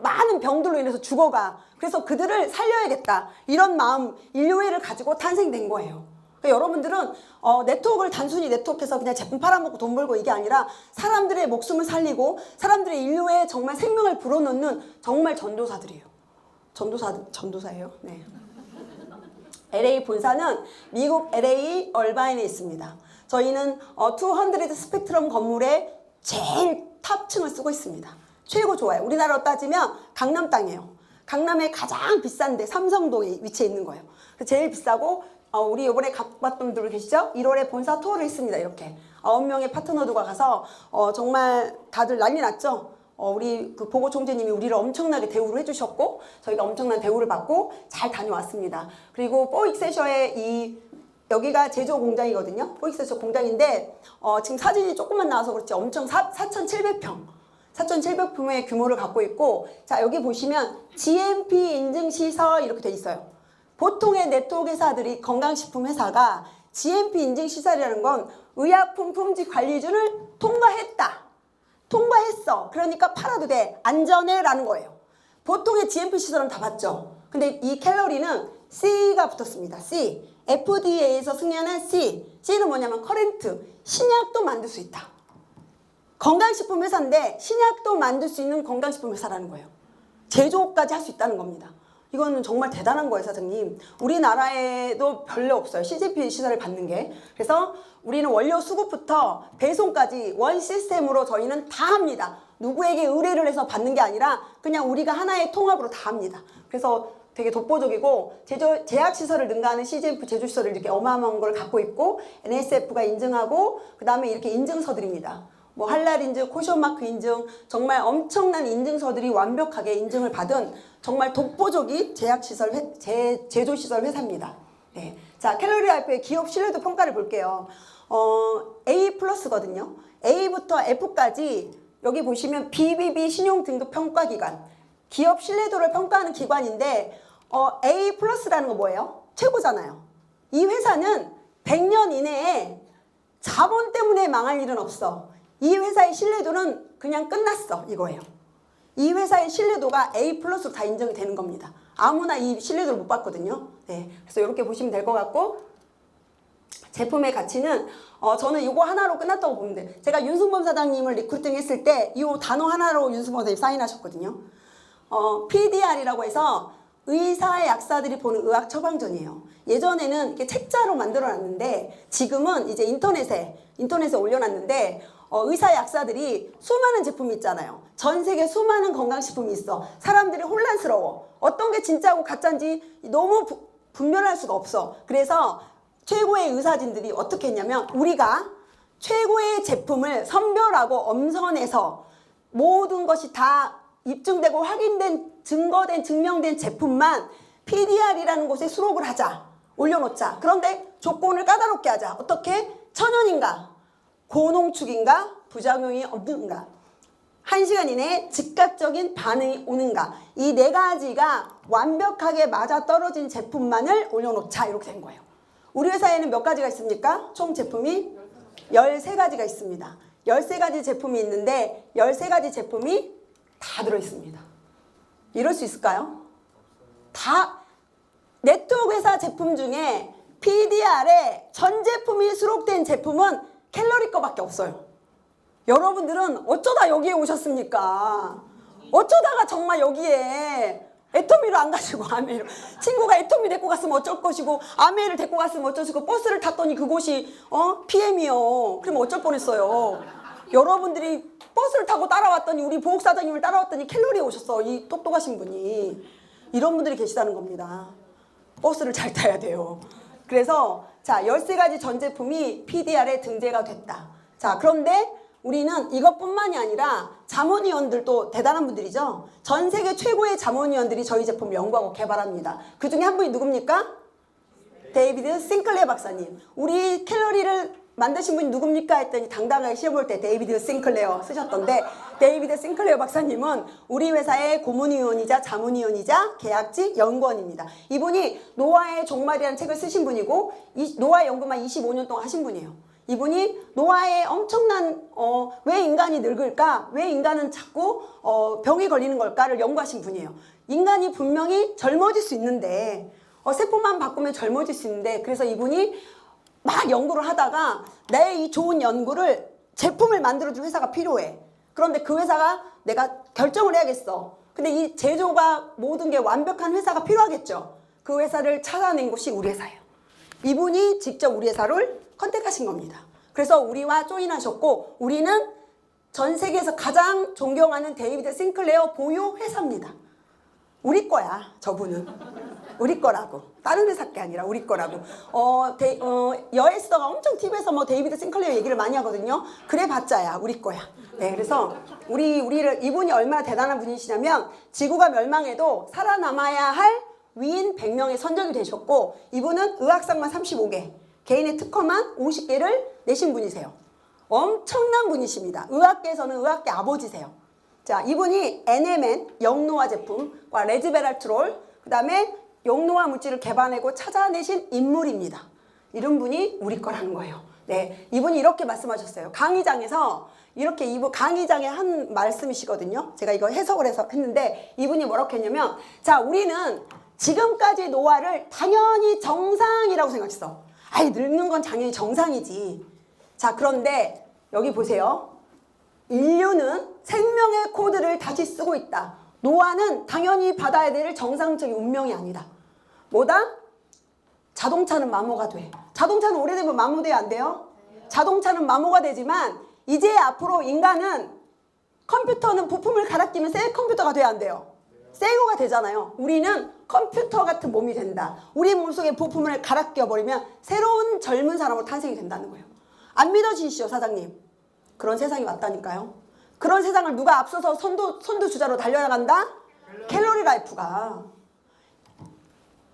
S1: 많은 병들로 인해서 죽어가. 그래서 그들을 살려야겠다. 이런 마음, 인류애를 가지고 탄생된 거예요. 그러니까 여러분들은 네트워크를 단순히 네트워크에서 그냥 제품 팔아먹고 돈 벌고 이게 아니라 사람들의 목숨을 살리고 사람들의 인류에 정말 생명을 불어넣는 정말 전도사들이에요. 전도사예요. 네. LA 본사는 미국 LA 얼바인에 있습니다. 저희는 200 스펙트럼 건물의 제일 탑층을 쓰고 있습니다. 최고 좋아요. 우리나라로 따지면 강남 땅이에요. 강남의 가장 비싼데 삼성동에 위치해 있는 거예요. 제일 비싸고 우리 이번에 가봤던 분들 계시죠? 1월에 본사 투어를 했습니다. 이렇게 9명의 파트너들과 가서 정말 다들 난리 났죠? 우리 그 보고 총재님이 우리를 엄청나게 대우를 해주셨고 저희가 엄청난 대우를 받고 잘 다녀왔습니다. 그리고 포익센셜의 여기가 제조 공장이거든요. 포익센셜 공장인데 지금 사진이 조금만 나와서 그렇지 엄청 4,700평 4,700평의 규모를 갖고 있고 자 여기 보시면 GMP 인증 시설 이렇게 돼 있어요. 보통의 네트워크 회사들이 건강식품 회사가 GMP 인증 시설이라는 건 의약품 품질 관리준을 통과했어. 그러니까 팔아도 돼. 안전해 라는 거예요. 보통의 GMP 시설은 다 봤죠. 근데 이 캘로리는 C가 붙었습니다. C. FDA에서 승인한 C. C는 뭐냐면 커렌트. 신약도 만들 수 있다. 건강식품 회사인데 신약도 만들 수 있는 건강식품 회사라는 거예요. 제조업까지 할 수 있다는 겁니다. 이거는 정말 대단한 거예요, 사장님. 우리나라에도 별로 없어요. CGP 시설을 받는 게. 그래서 우리는 원료 수급부터 배송까지 원 시스템으로 저희는 다 합니다. 누구에게 의뢰를 해서 받는 게 아니라 그냥 우리가 하나의 통합으로 다 합니다. 그래서 되게 독보적이고 제약시설을 능가하는 CGF 제조시설을 이렇게 어마어마한 걸 갖고 있고 NSF가 인증하고 그 다음에 이렇게 인증서들입니다. 뭐 할랄 인증, 코션마크 인증 정말 엄청난 인증서들이 완벽하게 인증을 받은 정말 독보적인 제조시설 회사입니다. 네. 자, 캘로리 라이프의 기업 신뢰도 평가를 볼게요. A 플러스거든요. A부터 F까지 여기 보시면 BBB 신용 등급 평가 기관, 기업 신뢰도를 평가하는 기관인데 A 플러스라는 거 뭐예요? 최고잖아요. 이 회사는 100년 이내에 자본 때문에 망할 일은 없어. 이 회사의 신뢰도는 그냥 끝났어 이거예요. 이 회사의 신뢰도가 A 플러스로 다 인정이 되는 겁니다. 아무나 이 신뢰도를 못 받거든요. 네, 그래서 이렇게 보시면 될 것 같고 제품의 가치는 저는 이거 하나로 끝났다고 보는데 제가 윤승범 사장님을 리크루팅 했을 때 이 단어 하나로 윤승범 사장님 사인하셨거든요. PDR이라고 해서 의사 약사들이 보는 의학 처방전이에요. 예전에는 이렇게 책자로 만들어 놨는데 지금은 이제 인터넷에 올려놨는데 의사 약사들이 수많은 제품이 있잖아요. 전 세계 수많은 건강식품이 있어. 사람들이 혼란스러워. 어떤 게 진짜고 가짜인지 너무 분별할 수가 없어. 그래서 최고의 의사진들이 어떻게 했냐면 우리가 최고의 제품을 선별하고 엄선해서 모든 것이 다 입증되고 확인된 증거된 증명된 제품만 PDR이라는 곳에 수록을 하자. 올려놓자. 그런데 조건을 까다롭게 하자. 어떻게? 천연인가? 고농축인가? 부작용이 없는가? 1시간 이내에 즉각적인 반응이 오는가? 이 4가지가 완벽하게 맞아떨어진 제품만을 올려놓자. 이렇게 된 거예요. 우리 회사에는 몇 가지가 있습니까? 총 제품이 13가지가 있습니다. 13가지 제품이 있는데 13가지 제품이 다 들어있습니다. 이럴 수 있을까요? 다 네트워크 회사 제품 중에 PDR에 전 제품이 수록된 제품은 캘러리 거밖에 없어요. 여러분들은 어쩌다 여기에 오셨습니까? 어쩌다가 정말 여기에 애터미를 안 가지고 아메이로 친구가 애터미 데리고 갔으면 어쩔 것이고 아메이를 데리고 갔으면 어쩔 것이고 버스를 탔더니 그곳이 PM이요. 그러면 어쩔 뻔했어요. 여러분들이 버스를 타고 따라왔더니 우리 보육사장님을 따라왔더니 캘러리에 오셨어. 이 똑똑하신 분이. 이런 분들이 계시다는 겁니다. 버스를 잘 타야 돼요. 그래서 자 13가지 전 제품이 PDR에 등재가 됐다. 자 그런데 우리는 이것뿐만이 아니라 자문위원들도 대단한 분들이죠. 전 세계 최고의 자문위원들이 저희 제품을 연구하고 개발합니다. 그 중에 한 분이 누굽니까? 데이비드 싱클레어 박사님. 우리 캘러리를 만드신 분이 누굽니까? 했더니 당당하게 시험 볼 때 데이비드 싱클레어 쓰셨던데 데이비드 싱클레어 박사님은 우리 회사의 고문위원이자 자문위원이자 계약직 연구원입니다. 이분이 노화의 종말이라는 책을 쓰신 분이고 노화 연구만 25년 동안 하신 분이에요. 이분이 노화의 엄청난 왜 인간이 늙을까? 왜 인간은 자꾸 병이 걸리는 걸까를 연구하신 분이에요. 인간이 분명히 젊어질 수 있는데 세포만 바꾸면 젊어질 수 있는데 그래서 이분이 막 연구를 하다가 내 이 좋은 연구를 제품을 만들어줄 회사가 필요해. 그런데 그 회사가 내가 결정을 해야겠어. 근데 이 제조가 모든 게 완벽한 회사가 필요하겠죠. 그 회사를 찾아낸 곳이 우리 회사예요. 이분이 직접 우리 회사를 컨택하신 겁니다. 그래서 우리와 조인하셨고 우리는 전 세계에서 가장 존경하는 데이비드 싱클레어 보유 회사입니다. 우리 거야 저분은. 우리 거라고. 다른 회사 게 아니라 우리 거라고. 여에스더가 엄청 TV에서 뭐 데이비드 싱클레어 얘기를 많이 하거든요. 그래 봤자야 우리 거야. 네, 그래서 우리를 이분이 얼마나 대단한 분이시냐면 지구가 멸망해도 살아남아야 할 위인 100명에 선정이 되셨고 이분은 의학상만 35개 개인의 특허만 50개를 내신 분이세요. 엄청난 분이십니다. 의학계에서는 의학계 아버지세요. 자, 이분이 NMN 영노화 제품과 레즈베랄트롤 그 다음에 영노화 물질을 개발하고 찾아내신 인물입니다. 이런 분이 우리 거라는 거예요. 네, 이분이 이렇게 말씀하셨어요. 강의장에서 이렇게 이분 강의장에 한 말씀이시거든요. 제가 이거 해석을 해서 했는데 이분이 뭐라고 했냐면 자, 우리는 지금까지 노화를 당연히 정상이라고 생각했어. 아이 늙는 건 당연히 정상이지. 자 그런데 여기 보세요. 인류는 생명의 코드를 다시 쓰고 있다. 노화는 당연히 받아야 될 정상적인 운명이 아니다. 뭐다? 자동차는 마모가 돼. 자동차는 오래되면 마모돼야 안 돼요? 자동차는 마모가 되지만 이제 앞으로 인간은 컴퓨터는 부품을 갈아 끼면 새 컴퓨터가 돼야 안 돼요? 새 거가 되잖아요. 우리는 컴퓨터 같은 몸이 된다. 우리 몸속에 부품을 갈아 끼워버리면 새로운 젊은 사람으로 탄생이 된다는 거예요. 안 믿어지시죠 사장님? 그런 세상이 왔다니까요. 그런 세상을 누가 앞서서 선두주자로 달려나간다? 캘러리 라이프가.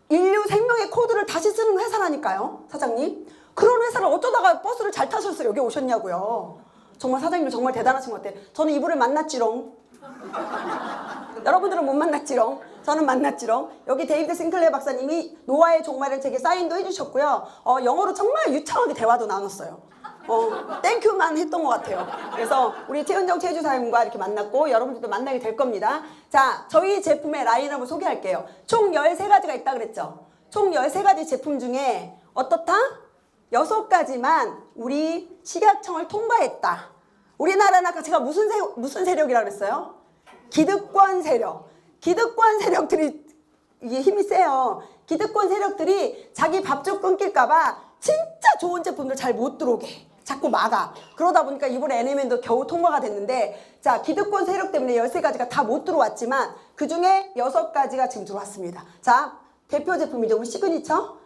S1: 인류 생명의 코드를 다시 쓰는 회사라니까요 사장님. 그런 회사를 어쩌다가 버스를 잘 타셔서 여기 오셨냐고요. 정말 사장님 정말 대단하신 것 같아요. 저는 이분을 만났지롱. 여러분들은 못 만났지롱. 저는 만났지롱. 여기 데이비드 싱클레어 박사님이 노화의 종말이라는 책에 사인도 해주셨고요. 영어로 정말 유창하게 대화도 나눴어요. 땡큐만 했던 것 같아요. 그래서 우리 최은정 최주사님과 이렇게 만났고 여러분들도 만나게 될 겁니다. 자, 저희 제품의 라인업을 소개할게요. 총 13가지가 있다 그랬죠. 총 13가지 제품 중에 어떻다? 6가지만 우리 식약청을 통과했다. 우리나라는 아까 제가 무슨 세력이라 그랬어요? 기득권 세력. 기득권 세력들이 이게 힘이 세요. 기득권 세력들이 자기 밥줄 끊길까봐 진짜 좋은 제품들 잘 못 들어오게 자꾸 막아. 그러다 보니까 이번에 NMN도 겨우 통과가 됐는데, 자, 기득권 세력 때문에 13가지가 다 못 들어왔지만 그 중에 6가지가 지금 들어왔습니다. 자, 대표 제품이죠. 우리 시그니처.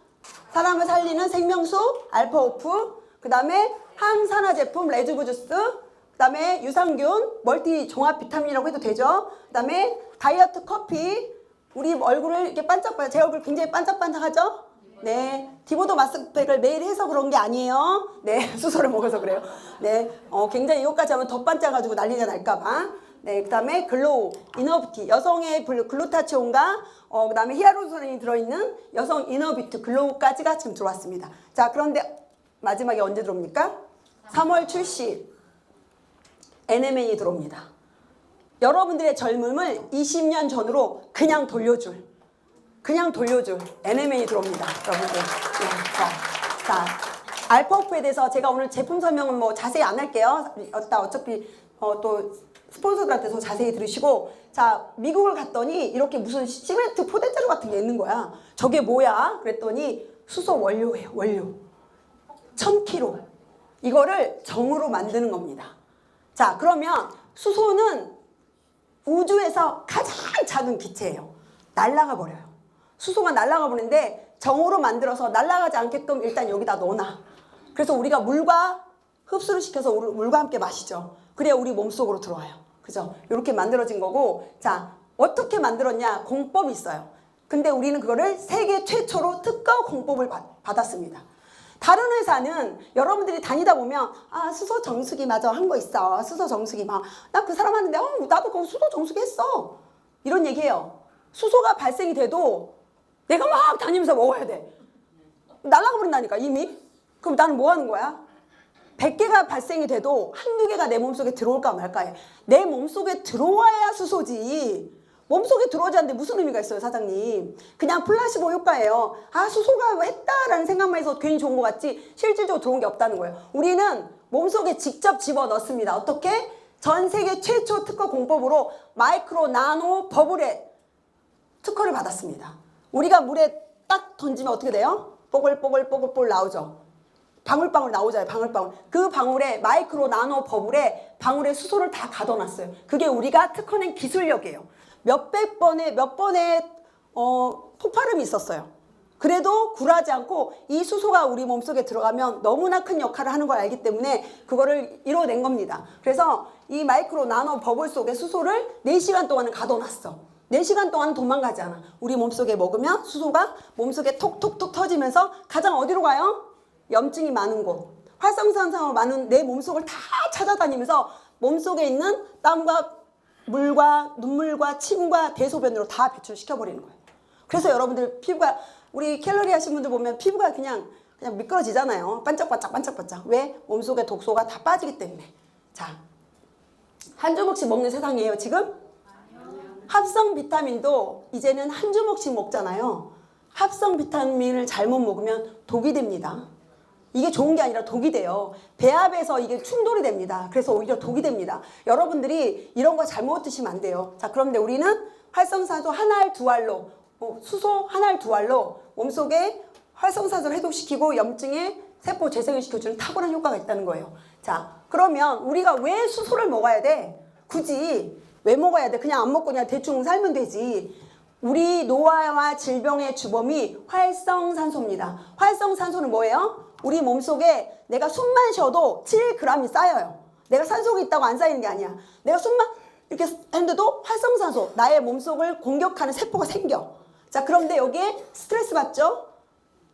S1: 사람을 살리는 생명수 알파오프, 그 다음에 항산화 제품 레주브 주스, 그 다음에 유산균 멀티 종합 비타민이라고 해도 되죠. 그 다음에 다이어트 커피. 우리 얼굴을 이렇게 반짝반짝, 제 얼굴 굉장히 반짝반짝하죠? 네, 디보도 마스크팩을 매일 해서 그런 게 아니에요. 네, 수소를 먹어서 그래요. 네, 굉장히 이것까지 하면 더 반짝가지고 난리가 날까봐. 네, 그 다음에 글로우, 이너뷰티, 여성의 글루타치온과 그 다음에 히아루론산이 들어있는 여성 이너뷰티 글로우까지가 지금 들어왔습니다. 자, 그런데 마지막에 언제 들어옵니까? 3월 출시 NMN이 들어옵니다. 여러분들의 젊음을 20년 전으로 그냥 돌려줄 NMN이 들어옵니다. 여러분들. 네, 자, 알파오프에 대해서 제가 오늘 제품 설명은 뭐 자세히 안 할게요. 어차피 또 스폰서들한테 더 자세히 들으시고, 자, 미국을 갔더니 이렇게 무슨 시멘트 포대자루 같은 게 있는 거야. 저게 뭐야? 그랬더니 수소 원료예요. 원료. 1000kg. 이거를 정으로 만드는 겁니다. 자, 그러면 수소는 우주에서 가장 작은 기체예요. 날아가 버려요. 수소가 날아가 버리는데 정으로 만들어서 날아가지 않게끔 일단 여기다 넣어놔. 그래서 우리가 물과 흡수를 시켜서 물과 함께 마시죠. 그래야 우리 몸속으로 들어와요. 그죠? 이렇게 만들어진 거고, 자, 어떻게 만들었냐? 공법이 있어요. 근데 우리는 그거를 세계 최초로 특허 공법을 받았습니다. 다른 회사는 여러분들이 다니다 보면, 아, 수소 정수기 맞아, 한 거 있어. 수소 정수기 막. 나 그 사람 하는데, 나도 그 수소 정수기 했어. 이런 얘기해요. 수소가 발생이 돼도 내가 막 다니면서 먹어야 돼. 날아가 버린다니까, 이미. 그럼 나는 뭐 하는 거야? 100개가 발생이 돼도 한두 개가 내 몸속에 들어올까 말까 해. 내 몸속에 들어와야 수소지. 몸속에 들어오지 않는데 무슨 의미가 있어요, 사장님? 그냥 플라시보 효과예요. 아, 수소가 했다라는 생각만 해서 괜히 좋은 것 같지 실질적으로 좋은 게 없다는 거예요. 우리는 몸속에 직접 집어넣습니다. 어떻게? 전 세계 최초 특허 공법으로 마이크로 나노 버블에 특허를 받았습니다. 우리가 물에 딱 던지면 어떻게 돼요? 뽀글뽀글 나오죠. 방울방울 나오잖아요. 방울방울. 그 방울에 마이크로 나노 버블에 방울에 수소를 다 가둬놨어요. 그게 우리가 특허낸 기술력이에요. 몇 번의 폭발음이 있었어요. 그래도 굴하지 않고 이 수소가 우리 몸속에 들어가면 너무나 큰 역할을 하는 걸 알기 때문에 그거를 이뤄낸 겁니다. 그래서 이 마이크로 나노 버블 속에 수소를 4시간 동안은 가둬놨어. 4시간 동안 도망가지 않아. 우리 몸속에 먹으면 수소가 몸속에 톡톡톡 터지면서 가장 어디로 가요? 염증이 많은 곳, 활성산소가 많은 내 몸속을 다 찾아다니면서 몸속에 있는 땀과 물과 눈물과 침과 대소변으로 다 배출시켜버리는 거예요. 그래서 여러분들 피부가, 우리 캘로리 하신 분들 보면 피부가 그냥 미끄러지잖아요. 반짝반짝. 왜? 몸속에 독소가 다 빠지기 때문에. 자, 한 주먹씩 먹는 세상이에요, 지금? 합성 비타민도 이제는 한 주먹씩 먹잖아요. 합성 비타민을 잘못 먹으면 독이 됩니다. 이게 좋은 게 아니라 독이 돼요. 배합에서 이게 충돌이 됩니다. 그래서 오히려 독이 됩니다. 여러분들이 이런 거 잘못 드시면 안 돼요. 자, 그런데 우리는 활성산소 한 알 두 알로, 수소 한 알 두 알로 몸속에 활성산소를 해독시키고 염증의 세포 재생을 시켜주는 탁월한 효과가 있다는 거예요. 자, 그러면 우리가 왜 수소를 먹어야 돼? 굳이 왜 먹어야 돼? 그냥 안 먹고 그냥 대충 살면 되지. 우리 노화와 질병의 주범이 활성산소입니다. 활성산소는 뭐예요? 우리 몸속에 내가 숨만 쉬어도 7g이 쌓여요. 내가 산소가 있다고 안 쌓이는 게 아니야. 내가 숨만 이렇게 했는데도 활성산소, 나의 몸속을 공격하는 세포가 생겨. 자, 그런데 여기에 스트레스 받죠?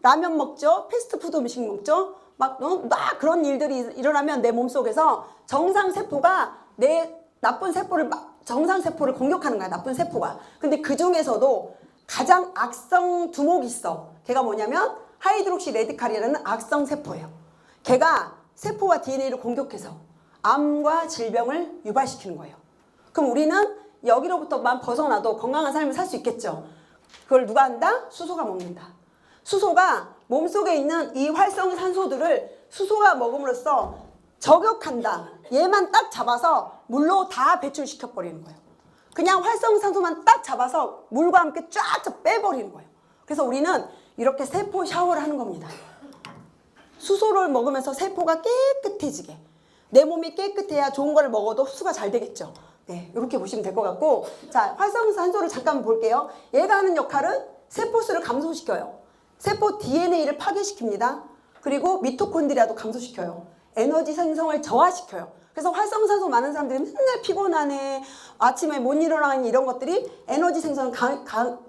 S1: 라면 먹죠? 패스트푸드 음식 먹죠? 막 그런 일들이 일어나면 내 몸속에서 정상세포가 내 나쁜 세포를 정상세포를 공격하는 거야. 나쁜 세포가. 근데 그 중에서도 가장 악성 두목이 있어. 걔가 뭐냐면 하이드록시 레디칼이라는 악성 세포예요. 걔가 세포와 DNA를 공격해서 암과 질병을 유발시키는 거예요. 그럼 우리는 여기로부터만 벗어나도 건강한 삶을 살 수 있겠죠. 그걸 누가 한다? 수소가 먹는다. 수소가 몸속에 있는 이 활성산소들을 수소가 먹음으로써 저격한다. 얘만 딱 잡아서 물로 다 배출시켜버리는 거예요. 그냥 활성산소만 딱 잡아서 물과 함께 쫙쫙 빼버리는 거예요. 그래서 우리는 이렇게 세포 샤워를 하는 겁니다. 수소를 먹으면서 세포가 깨끗해지게. 내 몸이 깨끗해야 좋은 걸 먹어도 흡수가 잘 되겠죠. 네, 이렇게 보시면 될 것 같고, 자, 활성산소를 잠깐 볼게요. 얘가 하는 역할은 세포수를 감소시켜요. 세포 DNA를 파괴시킵니다. 그리고 미토콘드리아도 감소시켜요. 에너지 생성을 저하시켜요. 그래서 활성산소 많은 사람들이 맨날 피곤하네, 아침에 못 일어나니, 이런 것들이 에너지 생성을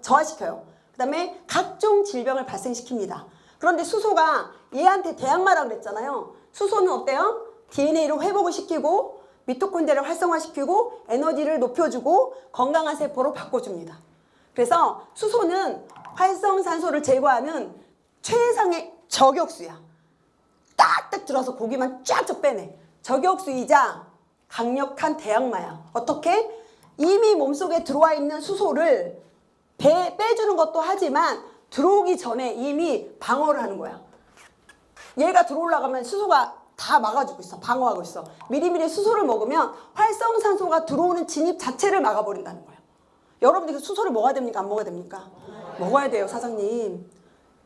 S1: 저하시켜요. 그 다음에 각종 질병을 발생시킵니다. 그런데 수소가 얘한테 대항마라고 그랬잖아요. 수소는 어때요? DNA를 회복을 시키고 미토콘드리아를 활성화시키고 에너지를 높여주고 건강한 세포로 바꿔줍니다. 그래서 수소는 활성산소를 제거하는 최상의 저격수야. 딱딱 들어서 고기만 쫙쫙 빼내. 저격수이자 강력한 대항마야. 어떻게? 이미 몸속에 들어와 있는 수소를 빼주는 것도 하지만 들어오기 전에 이미 방어를 하는 거야. 얘가 들어오려고 하면 수소가 다 막아주고 있어. 방어하고 있어. 미리미리 수소를 먹으면 활성산소가 들어오는 진입 자체를 막아버린다는 거예요. 여러분들 수소를 먹어야 됩니까? 안 먹어야 됩니까? 먹어야 돼요, 사장님.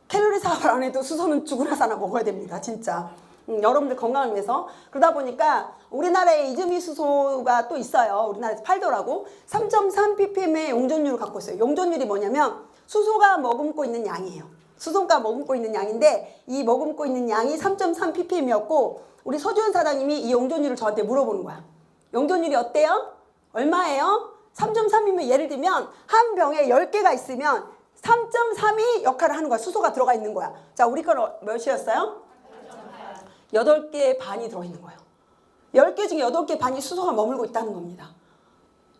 S1: 칼로리 사업을 안 해도 수소는 죽으나 사나 먹어야 됩니다, 진짜. 여러분들 건강을 위해서. 그러다 보니까 우리나라에 이즈미 수소가 또 있어요. 우리나라에서 팔더라고. 3.3 ppm의 용존율을 갖고 있어요. 용존율이 뭐냐면 수소가 머금고 있는 양이에요. 수소가 머금고 있는 양인데 이 머금고 있는 양이 3.3 ppm이었고 우리 서주현 사장님이 이 용존율을 저한테 물어보는 거야. 용존율이 어때요? 얼마예요? 3.3이면 예를 들면 한 병에 10개가 있으면 3.3이 역할을 하는 거야. 수소가 들어가 있는 거야. 자, 우리 건 몇이었어요? 8개 반이 들어있는 거예요. 10개 중에 8개 반이 수소가 머물고 있다는 겁니다.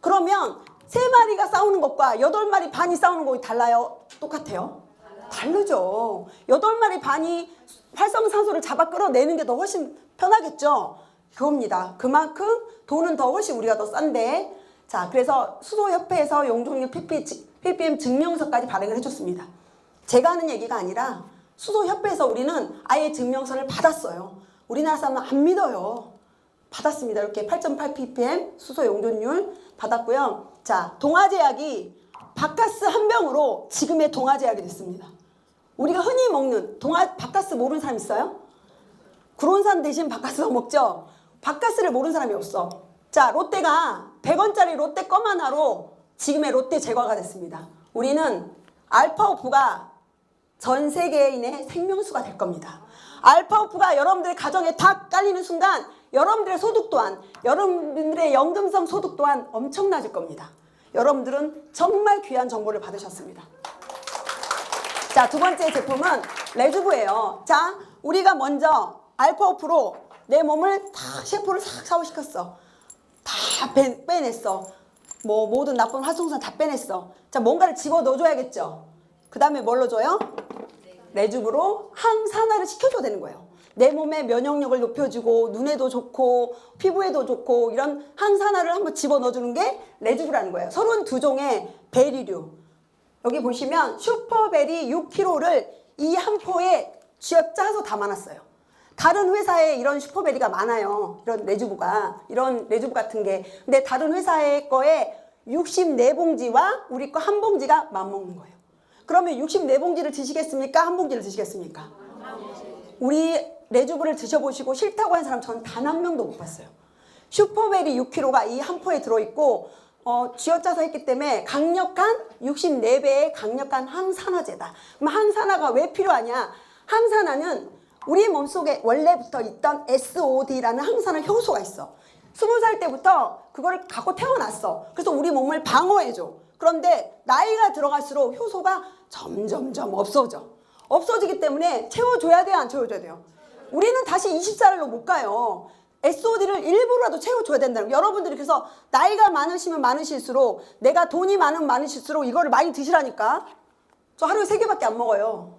S1: 그러면 3마리가 싸우는 것과 8마리 반이 싸우는 것이 달라요? 똑같아요? 다르죠. 8마리 반이 활성산소를 잡아 끌어내는 게 더 훨씬 편하겠죠. 그겁니다. 그만큼 돈은 더 훨씬 우리가 더 싼데. 자, 그래서 수소협회에서 용존율 ppm 증명서까지 발행을 해줬습니다. 제가 하는 얘기가 아니라 수소협회에서 우리는 아예 증명서를 받았어요. 우리나라 사람은 안 믿어요. 받았습니다. 이렇게 8.8 ppm 수소 용존율 받았고요. 자, 동아제약이 바카스 한 병으로 지금의 동아제약이 됐습니다. 우리가 흔히 먹는 바카스 모르는 사람 있어요? 구론산 대신 바카스 먹죠? 바카스를 모르는 사람이 없어. 자, 롯데가 100원짜리 롯데 껌 하나로 지금의 롯데 제과가 됐습니다. 우리는 알파오프가 전 세계인의 생명수가 될 겁니다. 알파오프가 여러분들의 가정에 다 깔리는 순간 여러분들의 소득 또한, 여러분들의 연금성 소득 또한 엄청나질 겁니다. 여러분들은 정말 귀한 정보를 받으셨습니다. 자, 두 번째 제품은 레주브예요. 자, 우리가 먼저 알파오프로 내 몸을 다 셰포를 싹 샤워시켰어. 다 빼냈어. 뭐 모든 나쁜 활성산 다 빼냈어. 자, 뭔가를 집어 넣어줘야겠죠. 그 다음에 뭘로 줘요? 레주브로 항산화를 시켜줘야 되는 거예요. 내 몸의 면역력을 높여주고 눈에도 좋고 피부에도 좋고 이런 항산화를 한번 집어 넣어주는 게 레주브라는 거예요. 32종의 베리류. 여기 보시면 슈퍼베리 6kg를 이 한 포에 쥐어짜서 담아놨어요. 다른 회사에 이런 슈퍼베리가 많아요. 이런 레주브가. 이런 레주브 같은 게. 근데 다른 회사의 거에 64봉지와 우리 거 한 봉지가 맞먹는 거예요. 그러면 64봉지를 드시겠습니까? 한 봉지를 드시겠습니까? 우리 레주브를 드셔보시고 싫다고 하는 사람 저는 단 한 명도 못 봤어요. 슈퍼베리 6kg가 이 한 포에 들어있고 쥐어짜서 했기 때문에 강력한 64배의 강력한 항산화제다. 그럼 항산화가 왜 필요하냐? 항산화는 우리 몸속에 원래부터 있던 SOD라는 항산화 효소가 있어. 20살 때부터 그걸 갖고 태어났어. 그래서 우리 몸을 방어해줘. 그런데 나이가 들어갈수록 효소가 점점점 없어져. 없어지기 때문에 채워줘야 돼요? 안 채워줘야 돼요? 우리는 다시 20살로 못 가요. SOD를 일부러라도 채워줘야 된다는 거예요. 여러분들이 그래서 나이가 많으시면 많으실수록 내가 돈이 많으실수록 이거를 많이 드시라니까. 저 하루에 3개밖에 안 먹어요.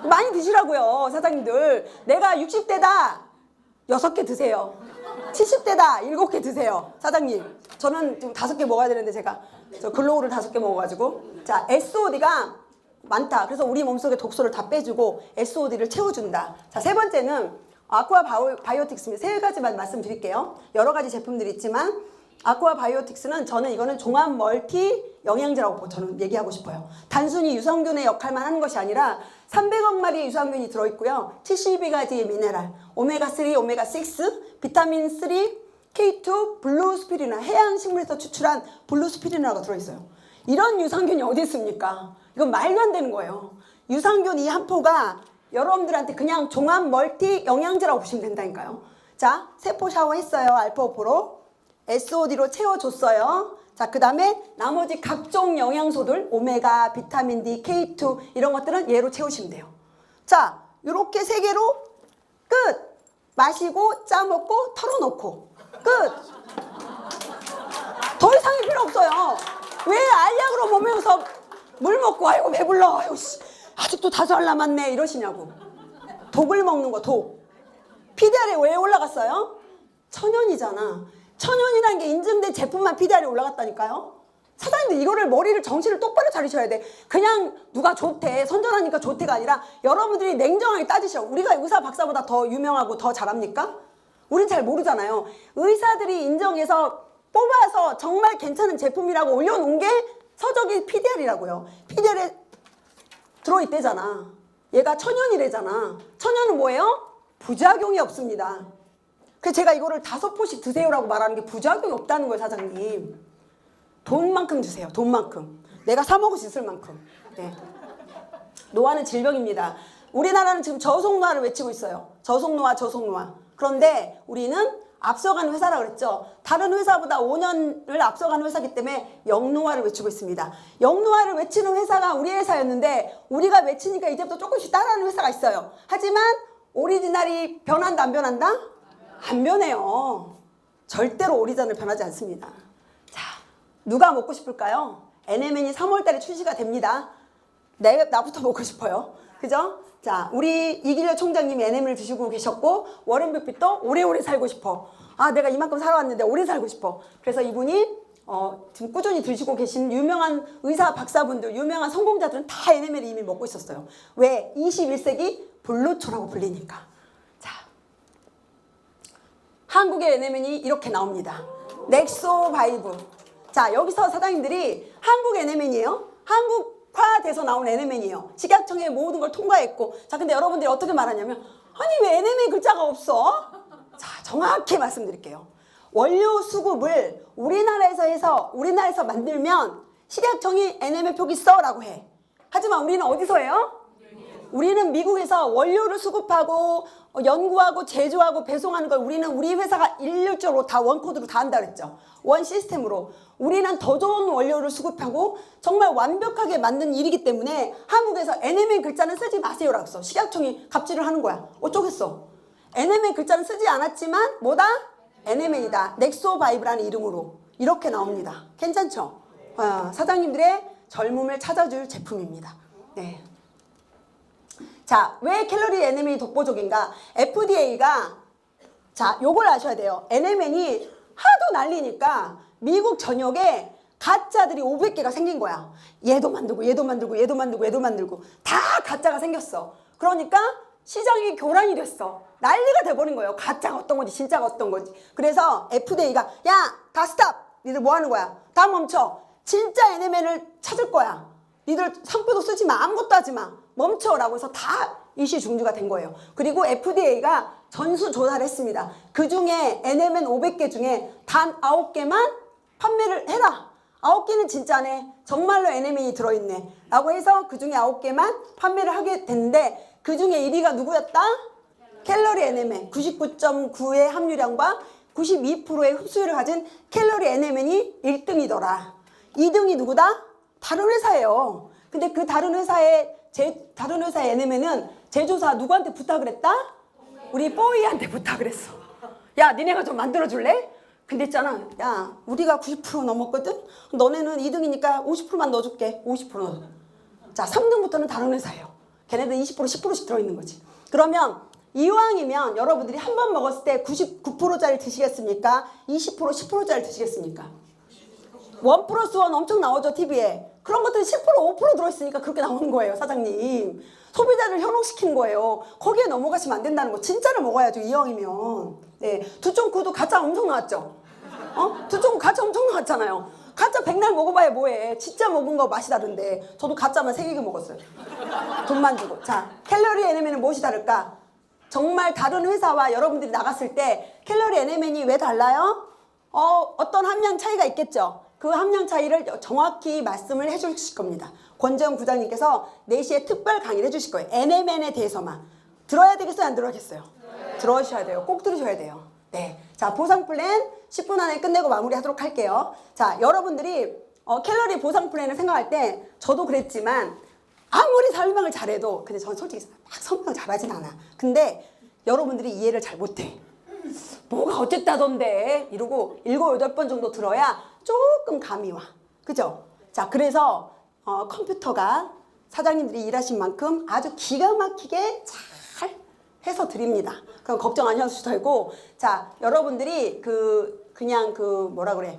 S1: 많이 드시라고요, 사장님들. 내가 60대다 6개 드세요. 70대다 7개 드세요. 사장님, 저는 좀 5개 먹어야 되는데 제가 저 글로우를 5개 먹어가지고. 자, SOD가 많다. 그래서 우리 몸속에 독소를 다 빼주고 SOD를 채워준다. 자, 세 번째는 아쿠아 바이오틱스입니다. 3가지만 말씀드릴게요. 여러 가지 제품들이 있지만 아쿠아 바이오틱스는 저는 이거는 종합 멀티 영양제라고 저는 얘기하고 싶어요. 단순히 유산균의 역할만 하는 것이 아니라 300억 마리의 유산균이 들어있고요. 72가지의 미네랄, 오메가3, 오메가6, 비타민3, K2, 블루스피리나, 해양식물에서 추출한 블루스피리나가 들어있어요. 이런 유산균이 어디 있습니까? 이건 말도 안 되는 거예요. 유산균 이 한 포가 여러분들한테 그냥 종합 멀티 영양제라고 보시면 된다니까요. 자, 세포 샤워했어요. 알파5로. SOD로 채워줬어요. 자, 그 다음에 나머지 각종 영양소들, 오메가, 비타민 D, K2 이런 것들은 얘로 채우시면 돼요. 자, 요렇게 3개로 끝! 마시고, 짜먹고, 털어놓고 끝! 더 이상이 필요 없어요. 왜 알약으로 몸에서 물 먹고 아이고 배불러 아이고 씨, 아직도 5알 남았네 이러시냐고. 독을 먹는 거 독. PDR에 왜 올라갔어요? 천연이잖아. 천연이라는 게 인증된 제품만 PDR에 올라갔다니까요. 사장님들 이거를 머리를 정신을 똑바로 차리셔야 돼. 그냥 누가 좋대 선전하니까 좋대가 아니라 여러분들이 냉정하게 따지셔. 우리가 의사 박사보다 더 유명하고 더 잘합니까? 우린 잘 모르잖아요. 의사들이 인정해서 뽑아서 정말 괜찮은 제품이라고 올려놓은 게 서적이 PDR이라고요. PDR에 들어있대잖아. 얘가 천연이래잖아. 천연은 뭐예요? 부작용이 없습니다. 그래서 제가 이거를 5포씩 드세요라고 말하는 게 부작용이 없다는 거예요, 사장님. 돈만큼 주세요. 돈만큼. 내가 사 먹을 수 있을 만큼. 네. 노화는 질병입니다. 우리나라는 지금 저속노화를 외치고 있어요. 저속노화, 저속노화. 그런데 우리는 앞서가는 회사라고 그랬죠. 다른 회사보다 5년을 앞서가는 회사이기 때문에 영노화를 외치고 있습니다. 영노화를 외치는 회사가 우리 회사였는데 우리가 외치니까 이제부터 조금씩 따라하는 회사가 있어요. 하지만 오리지널이 변한다 안 변한다? 안 변해요. 절대로 오리지널 변하지 않습니다. 자, 누가 먹고 싶을까요? NMN이 3월달에 출시가 됩니다. 나부터 먹고 싶어요. 그죠? 자, 우리 이길래 총장님이 NM을 드시고 계셨고 워렌 버핏도 오래오래 살고 싶어. 아, 내가 이만큼 살아왔는데 오래 살고 싶어. 그래서 이분이 지금 꾸준히 드시고 계신 유명한 의사 박사분들, 유명한 성공자들은 다 NM을 이미 먹고 있었어요. 왜? 21세기 블루초라고 불리니까. 자, 한국의 NM이 이렇게 나옵니다. 넥소바이브. 자, 여기서 사장님들이 한국 NM이에요. 한국화돼서 나온 NM이에요. 식약청의 모든 걸 통과했고. 자, 근데 여러분들이 어떻게 말하냐면 아니 왜 NM의 글자가 없어? 자, 정확히 말씀드릴게요. 원료 수급을 우리나라에서 만들면 식약청이 NM의 표기 써라고 해. 하지만 우리는 어디서 해요? 우리는 미국에서 원료를 수급하고 연구하고 제조하고 배송하는 걸 우리 회사가 일률적으로 다 원코드로 다 한다 그랬죠. 원 시스템으로. 우리는 더 좋은 원료를 수급하고 정말 완벽하게 만든 일이기 때문에 한국에서 NM의 글자는 쓰지 마세요라고 써. 식약청이 갑질을 하는 거야. 어쩌겠어. NM의 글자는 쓰지 않았지만 뭐다? NMN이다. 넥소바이브라는 이름으로 이렇게 나옵니다. 괜찮죠? 사장님들의 젊음을 찾아줄 제품입니다. 네. 자, 왜 캘로리 NMN이 독보적인가? FDA가 자, 요걸 아셔야 돼요. NMN이 하도 난리니까 미국 전역에 가짜들이 500개가 생긴 거야. 얘도 만들고 얘도 만들고 얘도 만들고 얘도 만들고 다 가짜가 생겼어. 그러니까 시장이 교란이 됐어. 난리가 돼버린 거예요. 가짜가 어떤 건지 진짜가 어떤 건지. 그래서 FDA가 야, 다 스탑! 니들 뭐 하는 거야? 다 멈춰. 진짜 NMN을 찾을 거야. 니들 상표도 쓰지 마. 아무것도 하지 마. 멈춰라고 해서 다 일시중지가 된 거예요. 그리고 FDA가 전수조사를 했습니다. 그 중에 NMN 500개 중에 단 9개만 판매를 해라. 9개는 진짜네. 정말로 NMN이 들어있네. 라고 해서 그 중에 9개만 판매를 하게 됐는데 그 중에 1위가 누구였다? 캘로리 NMN. 99.9의 함유량과 92%의 흡수율을 가진 캘로리 NMN이 1등이더라. 2등이 누구다? 다른 회사예요. 근데 그 다른 회사의 NMN은 제조사 누구한테 부탁을 했다? 우리 뽀이한테 부탁을 했어. 야, 니네가 좀 만들어줄래? 근데 있잖아. 야, 우리가 90% 넘었거든? 너네는 2등이니까 50%만 넣어줄게. 50% 넣어줘. 자, 3등부터는 다른 회사예요. 걔네들 20%, 10%씩 들어있는 거지. 그러면 이왕이면 여러분들이 한 번 먹었을 때 99%짜리 드시겠습니까? 20%, 10%짜리 드시겠습니까? 1+1 엄청 나오죠, TV에. 그런 것들이 10%, 5% 들어있으니까 그렇게 나오는 거예요, 사장님. 소비자를 현혹시키는 거예요. 거기에 넘어가시면 안 된다는 거. 진짜를 먹어야죠, 이왕이면. 네, 2.9도 가짜 엄청 나왔죠? 2.9 가짜 엄청 나왔잖아요. 가짜 백날 먹어봐야 뭐해. 진짜 먹은 거 맛이 다른데. 저도 가짜만 3개 먹었어요. 돈만 주고. 자, 캘로리 NMN은 무엇이 다를까? 정말 다른 회사와 여러분들이 나갔을 때 캘로리 NMN이 왜 달라요? 어떤 함량 차이가 있겠죠. 그 함량 차이를 정확히 말씀을 해주실 겁니다. 권재영 부장님께서 4시에 특별 강의를 해주실 거예요. NMN에 대해서만. 들어야 되겠어요? 안 들어야겠어요? 들어주셔야 돼요. 꼭 들으셔야 돼요. 네. 자, 보상 플랜 10분 안에 끝내고 마무리하도록 할게요. 자, 여러분들이 캘로리 보상 플랜을 생각할 때 저도 그랬지만 아무리 설명을 잘해도 근데 저는 솔직히 막 설명 잘하진 않아. 근데 여러분들이 이해를 잘 못해. 뭐가 어쨌다던데 이러고 7, 8번 정도 들어야 조금 감이 와. 그죠? 자, 그래서 컴퓨터가 사장님들이 일하신 만큼 아주 기가 막히게 잘 해서 드립니다. 그럼 걱정 안 하셔도 되고, 자, 여러분들이 그냥 뭐라 그래,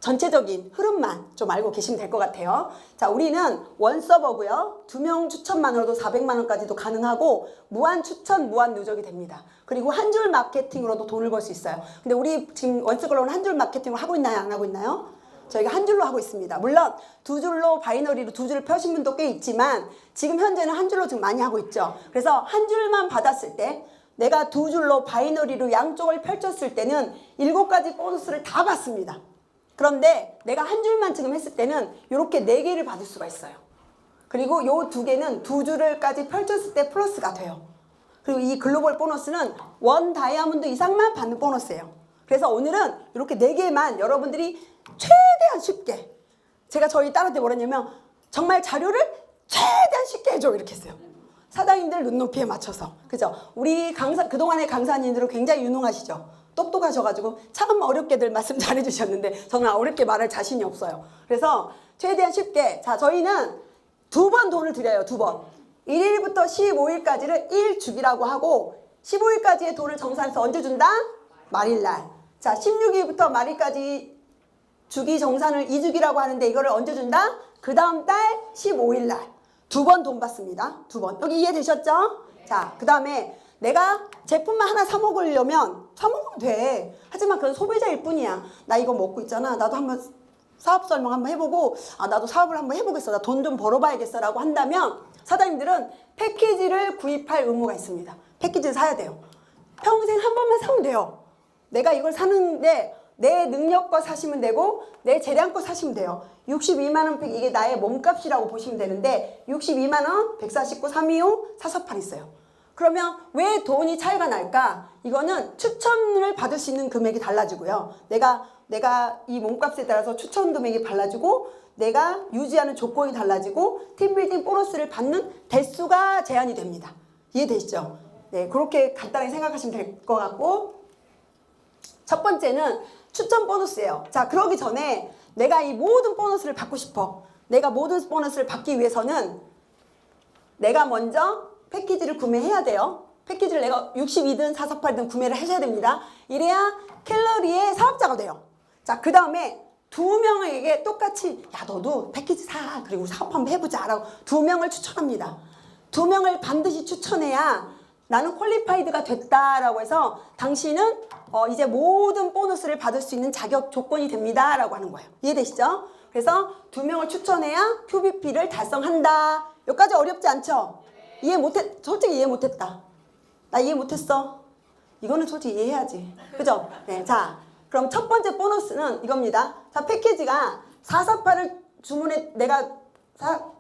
S1: 전체적인 흐름만 좀 알고 계시면 될 것 같아요. 자, 우리는 원 서버고요. 2명 추천만으로도 400만 원까지도 가능하고 무한 추천, 무한 누적이 됩니다. 그리고 한 줄 마케팅으로도 돈을 벌 수 있어요. 근데 우리 지금 원스글로우는 한 줄 마케팅을 하고 있나요? 안 하고 있나요? 저희가 한 줄로 하고 있습니다. 물론 2줄로 바이너리로 2줄을 펴신 분도 꽤 있지만 지금 현재는 한 줄로 지금 많이 하고 있죠. 그래서 한 줄만 받았을 때 내가 2줄로 바이너리로 양쪽을 펼쳤을 때는 7가지 보너스를 다 받습니다. 그런데 내가 한 줄만 지금 했을 때는 이렇게 4개를 받을 수가 있어요. 그리고 요 2개는 2줄을까지 펼쳤을 때 플러스가 돼요. 그리고 이 글로벌 보너스는 1 다이아몬드 이상만 받는 보너스예요. 그래서 오늘은 이렇게 4개만 여러분들이 최대한 쉽게, 제가 저희 딸한테 뭐랬냐면 정말 자료를 최대한 쉽게 해줘 이렇게 했어요. 사장님들 눈높이에 맞춰서. 그죠? 우리 그동안의 강사님들은 굉장히 유능하시죠? 똑똑하셔가지고 참 어렵게들 말씀 잘해주셨는데 저는 어렵게 말할 자신이 없어요. 그래서 최대한 쉽게. 자, 저희는 2번 돈을 드려요. 2번. 1일부터 15일까지를 1주기라고 하고 15일까지의 돈을 정산해서 언제 준다? 말일날. 자, 16일부터 말일까지 주기 정산을 2주기라고 하는데 이거를 언제 준다? 그 다음 달 15일날 2번 돈 받습니다. 2번. 여기 이해되셨죠? 자, 그 다음에 내가 제품만 하나 사 먹으려면 사 먹으면 돼. 하지만 그건 소비자일 뿐이야. 나 이거 먹고 있잖아. 나도 한번 사업 설명 한번 해보고 나도 사업을 한번 해보겠어. 나 돈 좀 벌어봐야겠어 라고 한다면 사장님들은 패키지를 구입할 의무가 있습니다. 패키지를 사야 돼요. 평생 한 번만 사면 돼요. 내가 이걸 사는데 내 능력껏 사시면 되고 내 재량껏 사시면 돼요. 62만 원 이게 나의 몸값이라고 보시면 되는데 62만 원, 149, 325, 448 있어요. 그러면 왜 돈이 차이가 날까? 이거는 추천을 받을 수 있는 금액이 달라지고요. 내가 이 몸값에 따라서 추천 금액이 달라지고 내가 유지하는 조건이 달라지고 팀빌딩 보너스를 받는 대수가 제한이 됩니다. 이해되시죠? 네, 그렇게 간단하게 생각하시면 될 것 같고, 첫 번째는 추천 보너스예요. 자, 그러기 전에 내가 이 모든 보너스를 받고 싶어. 내가 모든 보너스를 받기 위해서는 내가 먼저 패키지를 구매해야 돼요. 패키지를 내가 62든 448든 구매를 하셔야 됩니다. 이래야 캘러리의 사업자가 돼요. 자, 그 다음에 2명에게 똑같이 야, 너도 패키지 사. 그리고 사업 한번 해보자 라고 2명을 추천합니다. 2명을 반드시 추천해야 나는 퀄리파이드가 됐다라고 해서 당신은 이제 모든 보너스를 받을 수 있는 자격 조건이 됩니다 라고 하는 거예요. 이해되시죠? 그래서 2명을 추천해야 QBP를 달성한다. 여기까지 어렵지 않죠? 솔직히 이해 못했다. 나 이해 못했어. 이거는 솔직히 이해해야지. 그죠? 네, 자, 그럼 첫 번째 보너스는 이겁니다. 자, 패키지가 448을 주문해, 내가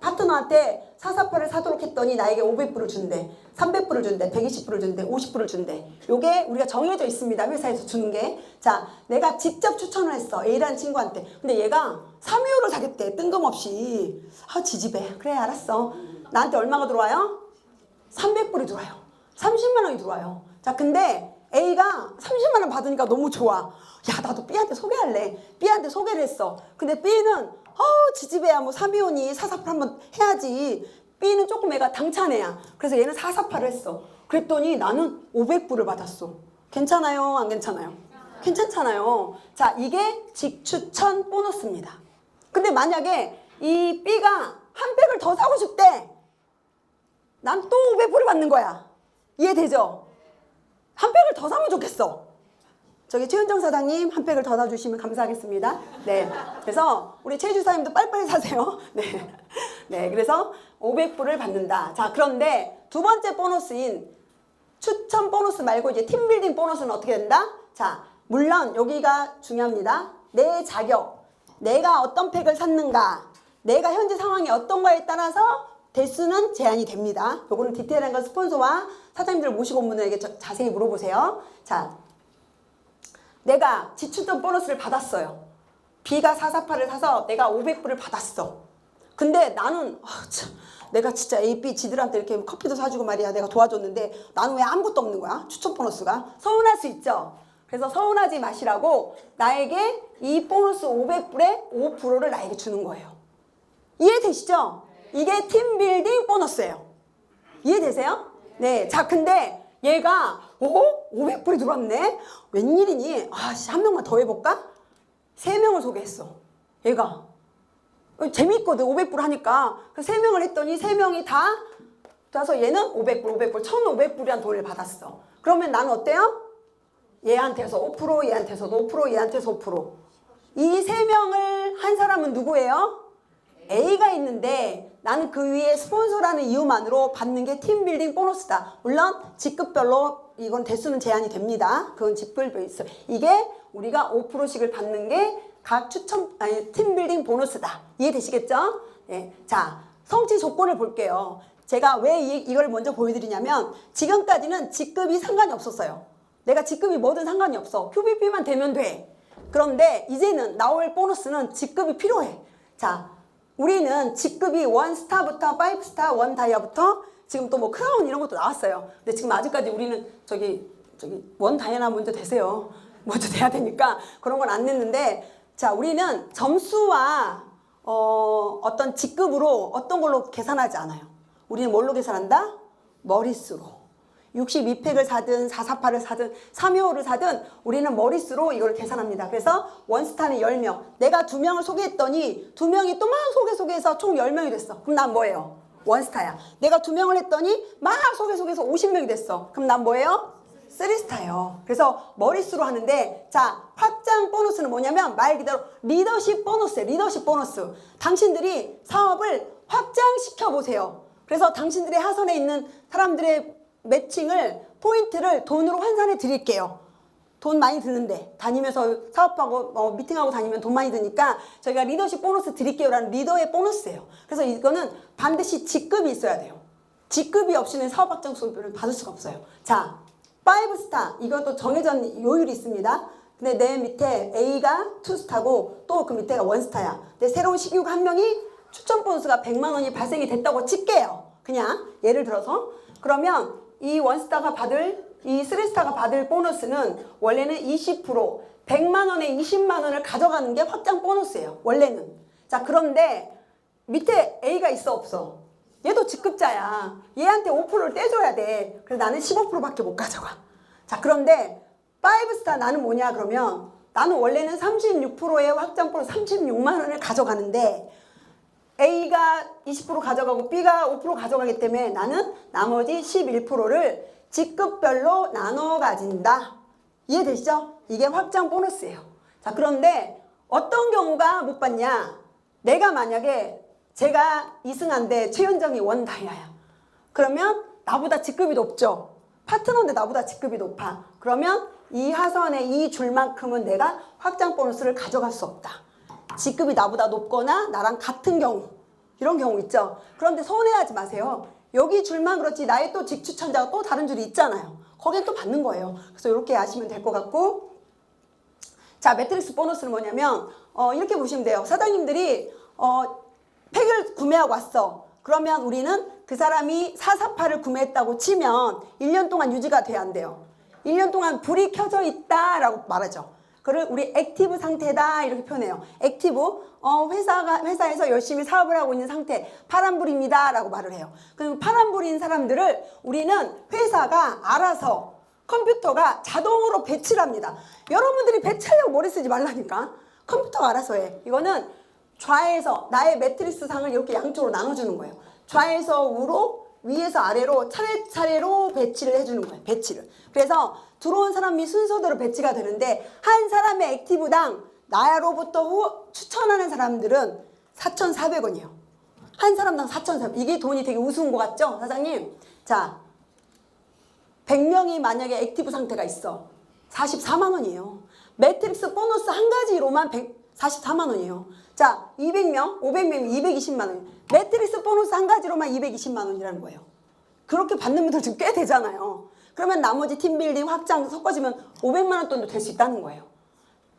S1: 파트너한테 448을 사도록 했더니 나에게 500불을 준대, 300불을 준대, 120불을 준대, 50불을 준대. 요게 우리가 정해져 있습니다. 회사에서 주는 게. 자, 내가 직접 추천을 했어. A라는 친구한테. 근데 얘가 325를 사겠대. 뜬금없이. 지지배. 그래, 알았어. 나한테 얼마가 들어와요? 300불이 들어와요. 30만 원이 들어와요. 자, 근데 A가 30만 원 받으니까 너무 좋아. 야, 나도 B한테 소개할래. B한테 소개를 했어. 근데 B는 지지배야, 뭐 325니 448 한번 해야지. B는 조금 애가 당찬 애야. 그래서 얘는 448을 했어. 그랬더니 나는 500불을 받았어. 괜찮아요? 안 괜찮아요? 괜찮잖아요. 자, 이게 직추천 보너스입니다. 근데 만약에 이 B가 한 팩을 더 사고 싶대. 난 또 500불을 받는 거야. 이해되죠? 한 팩을 더 사면 좋겠어. 저기 최은정 사장님 한 팩을 더 놔주시면 감사하겠습니다. 네. 그래서 우리 최 주사님도 빨리빨리 사세요. 네. 네. 그래서 500불을 받는다. 자, 그런데 두 번째 보너스인 추천 보너스 말고 이제 팀빌딩 보너스는 어떻게 된다? 자, 물론 여기가 중요합니다. 내 자격, 내가 어떤 팩을 샀는가, 내가 현재 상황이 어떤 거에 따라서 대수는 제한이 됩니다. 요거는 디테일한 건 스폰서와 사장님들 모시고 온 분들에게 자세히 물어보세요. 자, 내가 지출전 보너스를 받았어요. B가 448을 사서 내가 500불을 받았어. 근데 나는 내가 진짜 A, B 지들한테 이렇게 커피도 사주고 말이야. 내가 도와줬는데 나는 왜 아무것도 없는 거야? 추천 보너스가. 서운할 수 있죠. 그래서 서운하지 마시라고 나에게 이 보너스 500불에 5%를 나에게 주는 거예요. 이해되시죠? 이게 팀빌딩 보너스예요. 이해되세요? 네. 자, 근데 얘가 500불이 들어왔네? 웬일이니? 한 명만 더 해볼까? 3명을 소개했어. 얘가 재밌거든. 500불 하니까. 그 3명을 했더니 3명이 다 따서 얘는 500불 1,500불이란 돈을 받았어. 그러면 나는 어때요? 얘한테서 5%, 얘한테서도 5%, 얘한테서 5%. 이 3명을 한 사람은 누구예요? A가 있는데 나는 그 위에 스폰서라는 이유만으로 받는 게 팀빌딩 보너스다. 물론 직급별로 이건 대수는 제한이 됩니다. 그건 직급별로 있어요. 이게 우리가 5%씩을 받는 게 각 팀빌딩 보너스다. 이해되시겠죠? 네. 자, 성취 조건을 볼게요. 제가 왜 이걸 먼저 보여드리냐면 지금까지는 직급이 상관이 없었어요. 내가 직급이 뭐든 상관이 없어. QBP만 되면 돼. 그런데 이제는 나올 보너스는 직급이 필요해. 자, 우리는 직급이 1스타부터 5스타, 1다이아부터 지금 또 뭐 크라운 이런 것도 나왔어요. 근데 지금 아직까지 우리는 저기 1다이아나 먼저 되세요. 먼저 돼야 되니까 그런 건 안 냈는데, 자, 우리는 점수와 어떤 직급으로 어떤 걸로 계산하지 않아요. 우리는 뭘로 계산한다? 머릿수로. 62팩을 사든 448을 사든 325를 사든 우리는 머릿수로 이걸 계산합니다. 그래서 원스타는 10명. 내가 2명을 소개했더니 2명이 또 막 소개해서 총 10명이 됐어. 그럼 난 뭐예요? 원스타야. 내가 2명을 했더니 막 소개해서 50명이 됐어. 그럼 난 뭐예요? 3스타예요. 그래서 머릿수로 하는데, 자, 확장 보너스는 뭐냐면 말 그대로 리더십 보너스예요. 리더십 보너스. 당신들이 사업을 확장시켜 보세요. 그래서 당신들의 하선에 있는 사람들의 매칭을, 포인트를 돈으로 환산해 드릴게요. 돈 많이 드는데 다니면서 사업하고 미팅하고 다니면 돈 많이 드니까 저희가 리더십 보너스 드릴게요 라는 리더의 보너스예요. 그래서 이거는 반드시 직급이 있어야 돼요. 직급이 없이는 사업 확장 수업료를 받을 수가 없어요. 자, 5스타 이것도 정해진 요율이 있습니다. 근데 내 밑에 A가 2스타고 또 그 밑에가 1스타야. 근데 새로운 신규가 한 명이 추천 보너스가 100만 원이 발생이 됐다고 칠게요. 그냥 예를 들어서. 그러면 이 1스타가 받을, 이 3스타가 받을 보너스는 원래는 20%, 100만 원에 20만 원을 가져가는 게 확장 보너스예요. 원래는. 자, 그런데 밑에 A가 있어 없어? 얘도 직급자야. 얘한테 5%를 떼줘야 돼. 그래서 나는 15%밖에 못 가져가. 자, 그런데 5스타 나는 뭐냐 그러면 나는 원래는 36%의 확장 보너스 36만 원을 가져가는데 A가 20% 가져가고 B가 5% 가져가기 때문에 나는 나머지 11%를 직급별로 나눠 가진다. 이해되시죠? 이게 확장 보너스예요. 자, 그런데 어떤 경우가 못 받냐? 내가 만약에 제가 이승한데 최현정이 1다이아야. 그러면 나보다 직급이 높죠. 파트너인데 나보다 직급이 높아. 그러면 이 하선의 이 줄만큼은 내가 확장 보너스를 가져갈 수 없다. 직급이 나보다 높거나 나랑 같은 경우, 이런 경우 있죠. 그런데 서운해하지 마세요. 여기 줄만 그렇지 나의 또 직추천자가 또 다른 줄이 있잖아요. 거기에 또 받는 거예요. 그래서 이렇게 아시면 될 것 같고, 자, 매트릭스 보너스는 뭐냐면 이렇게 보시면 돼요. 사장님들이 팩을 구매하고 왔어. 그러면 우리는 그 사람이 448을 구매했다고 치면 1년 동안 유지가 돼야 안 돼요. 1년 동안 불이 켜져 있다라고 말하죠. 그걸 우리 액티브 상태다 이렇게 표현해요. 액티브, 회사에서 열심히 사업을 하고 있는 상태, 파란불입니다 라고 말을 해요. 그럼 파란불인 사람들을 우리는 회사가 알아서 컴퓨터가 자동으로 배치를 합니다. 여러분들이 배치하려고 머리 쓰지 말라니까. 컴퓨터가 알아서 해. 이거는 좌에서 나의 매트리스 상을 이렇게 양쪽으로 나눠주는 거예요. 좌에서 우로 위에서 아래로 차례차례로 배치를 해주는 거예요. 배치를. 그래서 들어온 사람이 순서대로 배치가 되는데 한 사람의 액티브당 나로부터 추천하는 사람들은 4,400원이에요. 한 사람당 4,400원. 이게 돈이 되게 우스운 것 같죠? 사장님. 자, 100명이 만약에 액티브 상태가 있어. 44만 원이에요. 매트릭스 보너스 한 가지로만 44만 원이에요. 자, 200명, 500명, 220만 원. 매트릭스 보너스 한 가지로만 220만 원이라는 거예요. 그렇게 받는 분들 지금 꽤 되잖아요. 그러면 나머지 팀빌딩, 확장 섞어지면 500만 원 돈도 될 수 있다는 거예요.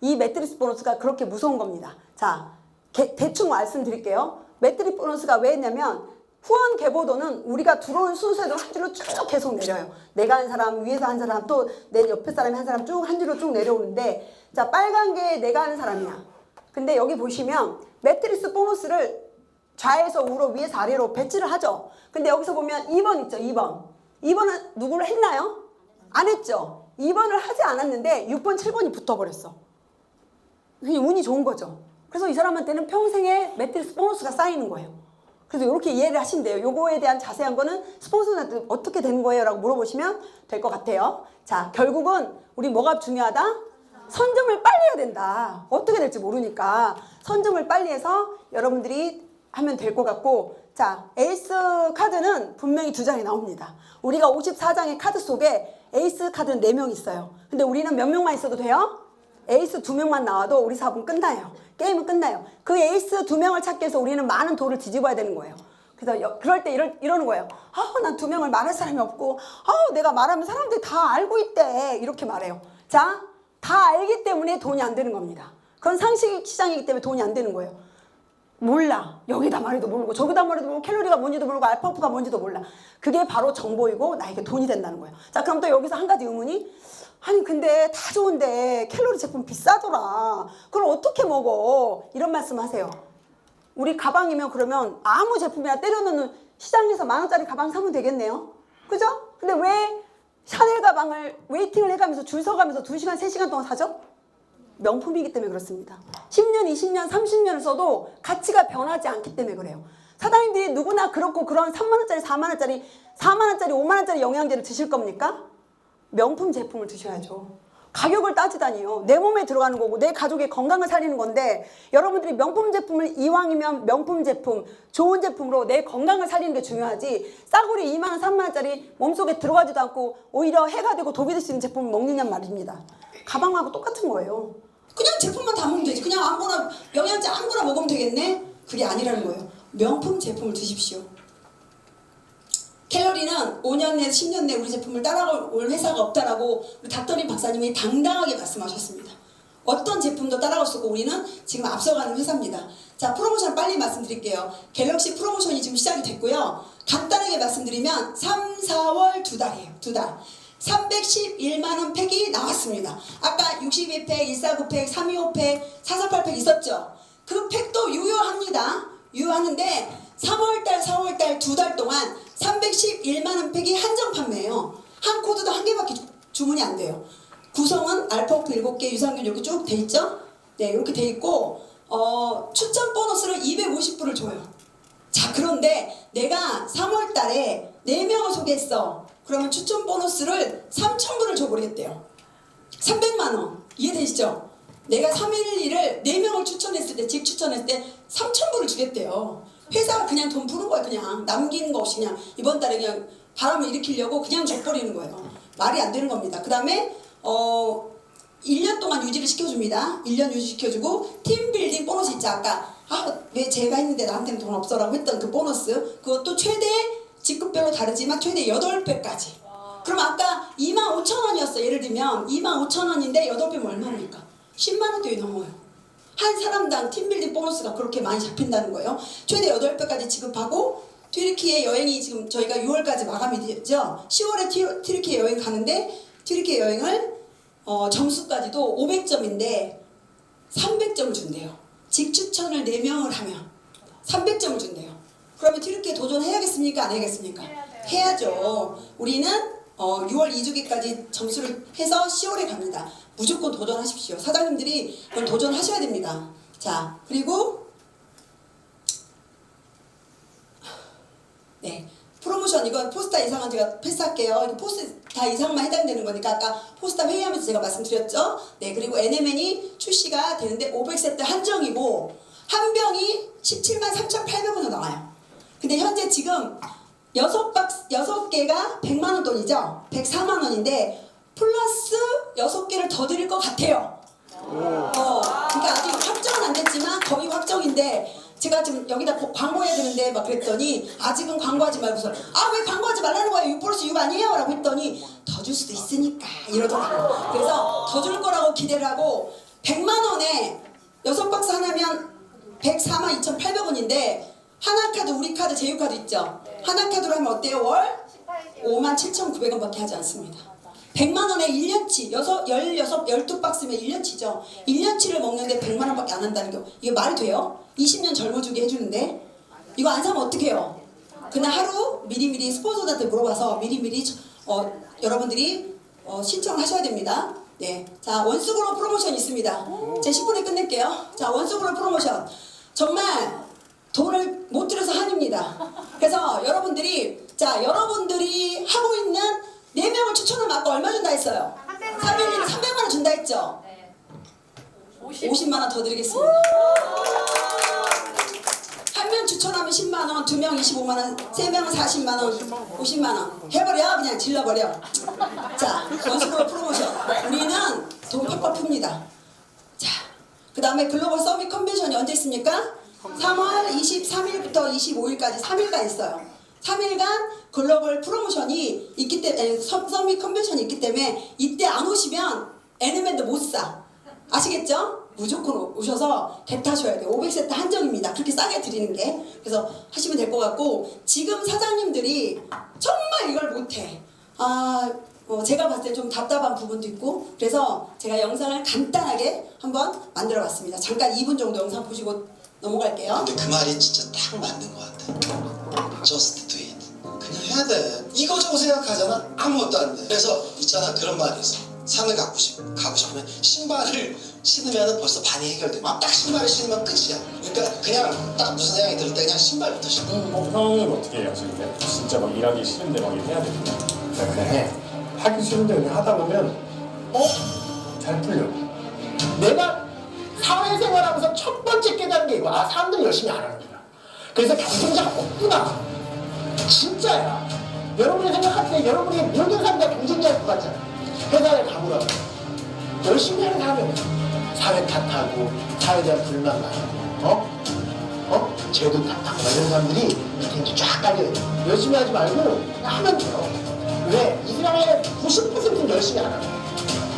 S1: 이 매트릭스 보너스가 그렇게 무서운 겁니다. 자, 대충 말씀드릴게요. 매트릭스 보너스가 왜 했냐면 후원 계보도는 우리가 들어온 순서대로 한 줄로 쭉 계속 내려요. 내가 한 사람, 위에서 한 사람, 또 내 옆에 사람이 한 사람 쭉 한 줄로 쭉 내려오는데, 자, 빨간 게 내가 하는 사람이야. 근데 여기 보시면 매트릭스 보너스를 좌에서 우로 위에서 아래로 배치를 하죠. 근데 여기서 보면 2번 있죠. 2번. 2번은 누구를 했나요? 안 했죠. 2번을 하지 않았는데 6번, 7번이 붙어버렸어. 그냥 운이 좋은 거죠. 그래서 이 사람한테는 평생의 매트릭스 보너스가 쌓이는 거예요. 그래서 이렇게 이해를 하시면 돼요. 요거에 대한 자세한 거는 스폰서한테 어떻게 되는 거예요? 라고 물어보시면 될 것 같아요. 자, 결국은 우리 뭐가 중요하다? 선점을 빨리 해야 된다. 어떻게 될지 모르니까 선점을 빨리 해서 여러분들이 하면 될 것 같고, 자, 에이스 카드는 분명히 2장이 나옵니다. 우리가 54장의 카드 속에 에이스 카드는 4명 있어요. 근데 우리는 몇 명만 있어도 돼요? 에이스 2명만 나와도 우리 사업은 끝나요. 게임은 끝나요. 그 에이스 2명을 찾기 위해서 우리는 많은 돌을 뒤집어야 되는 거예요. 그래서 그럴 때 이러는 거예요. 난 2명을 말할 사람이 없고, 내가 말하면 사람들이 다 알고 있대. 이렇게 말해요. 자, 다 알기 때문에 돈이 안 되는 겁니다. 그건 상식 시장이기 때문에 돈이 안 되는 거예요. 몰라. 여기다 말해도 모르고 저기다 말해도 모르고 캘로리가 뭔지도 모르고 알파프가 뭔지도 몰라. 그게 바로 정보이고 나에게 돈이 된다는 거예요. 자, 그럼 또 여기서 한 가지 의문이, 아니 근데 다 좋은데 캘로리 제품 비싸더라. 그걸 어떻게 먹어? 이런 말씀 하세요. 우리 가방이면 그러면 아무 제품이나 때려넣는 시장에서 10,000원짜리 가방 사면 되겠네요. 그죠? 근데 왜 샤넬 가방을 웨이팅을 해가면서 줄 서가면서 2시간, 3시간 동안 사죠? 명품이기 때문에 그렇습니다. 10년, 20년, 30년을 써도 가치가 변하지 않기 때문에 그래요. 사장님들이 누구나 그렇고 그런 3만원짜리, 4만원짜리, 4만원짜리, 5만원짜리 영양제를 드실 겁니까? 명품 제품을 드셔야죠. 가격을 따지다니요. 내 몸에 들어가는 거고 내 가족의 건강을 살리는 건데, 여러분들이 명품 제품을 이왕이면 명품 제품, 좋은 제품으로 내 건강을 살리는 게 중요하지, 싸구려 2만원, 3만원짜리 몸속에 들어가지도 않고 오히려 해가 되고 독이 될 수 있는 제품을 먹느냔 말입니다. 가방하고 똑같은 거예요. 그냥 제품만 담으면 되지. 그냥 아무거나 영양제 아무거나 먹으면 되겠네? 그게 아니라는 거예요. 명품 제품을 드십시오. 캘로리는 5년 내, 10년 내 우리 제품을 따라올 회사가 없다라고 우리 닥터린 박사님이 당당하게 말씀하셨습니다. 어떤 제품도 따라올 수 없고 우리는 지금 앞서가는 회사입니다. 자, 프로모션 빨리 말씀드릴게요. 갤럭시 프로모션이 지금 시작이 됐고요. 간단하게 말씀드리면 3, 4월 2달이에요. 2달. 311만원 팩이 나왔습니다. 아까 62팩, 149팩, 325팩, 448팩 있었죠? 그 팩도 유효합니다. 유효하는데 3월달, 4월달 2달 동안 311만원 팩이 한정 판매예요. 한 코드도 한 개밖에 주문이 안 돼요. 구성은 알파오프 7개, 유산균 이렇게 쭉 돼 있죠? 네, 이렇게 돼 있고, 추천 보너스를 250불을 줘요. 자, 그런데 내가 3월달에 4명을 소개했어. 그러면 추천 보너스를 3,000불을 줘버리겠대요. 300만원. 이해되시죠? 내가 311을 4명을 추천했을 때, 직 추천했을 때 3,000불을 주겠대요. 회사가 그냥 돈 부는 거야. 그냥 남기는 거 없이 그냥 이번 달에 그냥 바람을 일으키려고 그냥 줘버리는 거예요. 말이 안 되는 겁니다. 그 다음에 1년 동안 유지를 시켜줍니다. 1년 유지시켜주고 팀빌딩 보너스 있죠. 아까 왜 제가 했는데 나한테는 돈 없어라고 했던 그 보너스, 그것도 최대 직급별로 다르지만 최대 8배까지. 그럼 아까 25,000원이었어. 예를 들면 25,000원인데 8배면 얼마입니까? 10만원대에 넘어요. 한 사람당 팀빌딩 보너스가 그렇게 많이 잡힌다는 거예요. 최대 8배까지 지급하고, 튀르키예 여행이 지금 저희가 6월까지 마감이 되죠. 10월에 튀르키예 여행 가는데, 튀르키예 여행을 점수까지도 500점인데 300점을 준대요. 직추천을 4명을 하면 300점을 준대요. 그러면 튀르키예 도전해야겠습니까? 안 해야겠습니까? 해야죠. 우리는 6월 2주기까지 점수를 해서 10월에 갑니다. 무조건 도전하십시오. 사장님들이 그걸 도전하셔야 됩니다. 자, 그리고 네, 프로모션 프로모션 이건 포스타 이상은 제가 패스할게요. 이거 포스타 이상만 해당되는 거니까 아까 포스타 회의하면서 제가 말씀드렸죠. 네, 그리고 NMN이 출시가 되는데 500세트 한정이고 한 병이 17만 3,800원으로 나와요. 근데 현재 지금 6개가 100만 원 돈이죠. 104만 원인데 플러스 6개를 더 드릴 것 같아요. 그러니까 아직 확정은 안 됐지만 거의 확정인데 제가 지금 여기다 광고해야 되는데 막 그랬더니 아직은 광고하지 말고서 아 왜 광고하지 말라는 거예요? 6 플러스 6 아니에요? 라고 했더니 더 줄 수도 있으니까 이러더라고요. 그래서 더 줄 거라고 기대를 하고 100만 원에 6박스 하나면 104만 2,800원인데 하나카드 우리 카드 제휴카드 있죠? 하나카드로 하면 어때요? 월 5만 7,900원밖에 하지 않습니다. 100만 원에 1년치 12박스면 1년치죠. 1년치를 먹는데 100만 원밖에 안 한다는 게 이게 말이 돼요? 20년 젊어주게 해주는데 이거 안 사면 어떡해요? 그날 하루 미리미리 스폰서들한테 물어봐서 미리미리 여러분들이 신청을 하셔야 됩니다. 네, 자 원수그룹 프로모션 있습니다. 제 10분에 끝낼게요. 자 원수그룹 프로모션 정말 돈을 못 들여서 한입니다. 그래서 여러분들이 하고 있는 4명을 추천하면 아까 얼마 준다 했어요? 3일이면 300만 원 준다 했죠? 50만 원 더 드리겠습니다. 한 명 추천하면 10만 원, 2명 25만 원, 3명은 40만 원, 50만 원 해버려. 그냥 질러버려. 자, 원수그룹 프로모션. 우리는 돈 팍팍 풉니다. 자, 그 다음에 글로벌 서밋 컨벤션이 언제 있습니까? 3월 23일부터 25일까지 3일간 있어요. 3일간 글로벌 프로모션이 있기 때문에 서밋 컨벤션이 있기 때문에 이때 안 오시면 NMN도 못 사. 아시겠죠? 무조건 오셔서 배 타셔야 돼요. 500세트 한정입니다. 그렇게 싸게 드리는 게. 그래서 하시면 될 것 같고 지금 사장님들이 정말 이걸 못해. 제가 봤을 때 좀 답답한 부분도 있고 그래서 제가 영상을 간단하게 한번 만들어 봤습니다. 잠깐 2분 정도 영상 보시고 넘어갈게요.
S2: 근데 그 말이 진짜 딱 맞는 것 같아. Just do it. 그냥 해야 돼. 이거저거 생각하잖아. 아무것도 안 돼. 그래서 있잖아 그런 말이 있어. 산을 가고 싶으면 신발을 신으면 벌써 반이 해결돼. 딱 신발을 신으면 끝이야. 그러니까 그냥 딱 무슨 생각이 들 때 그냥 신발부터 신어.
S3: 형은 어떻게 하시는데? 진짜 막 일하기 싫은데 막 해야 되는데 그냥 해. 하기 싫은데 그냥 하다 보면 잘 풀려.
S4: 내가 사회생활하면서 첫 번째 깨달은 게 이거. 사람들이 열심히 안 하는구나. 그래서 경쟁자가 없구나. 진짜야. 여러분이 생각할 때 여러분이 모든 사람이 다 경쟁자일 것 같잖아. 회사에 가보라고. 열심히 하는 사람이 없어. 사회 탓하고 사회에 대한 불만 많고 제도 탓하고 이런 사람들이 밑에 이제 쫙 깔려요. 열심히 하지 말고 그냥 하면 돼요. 왜? 이 세상에 90%는 열심히 안 하고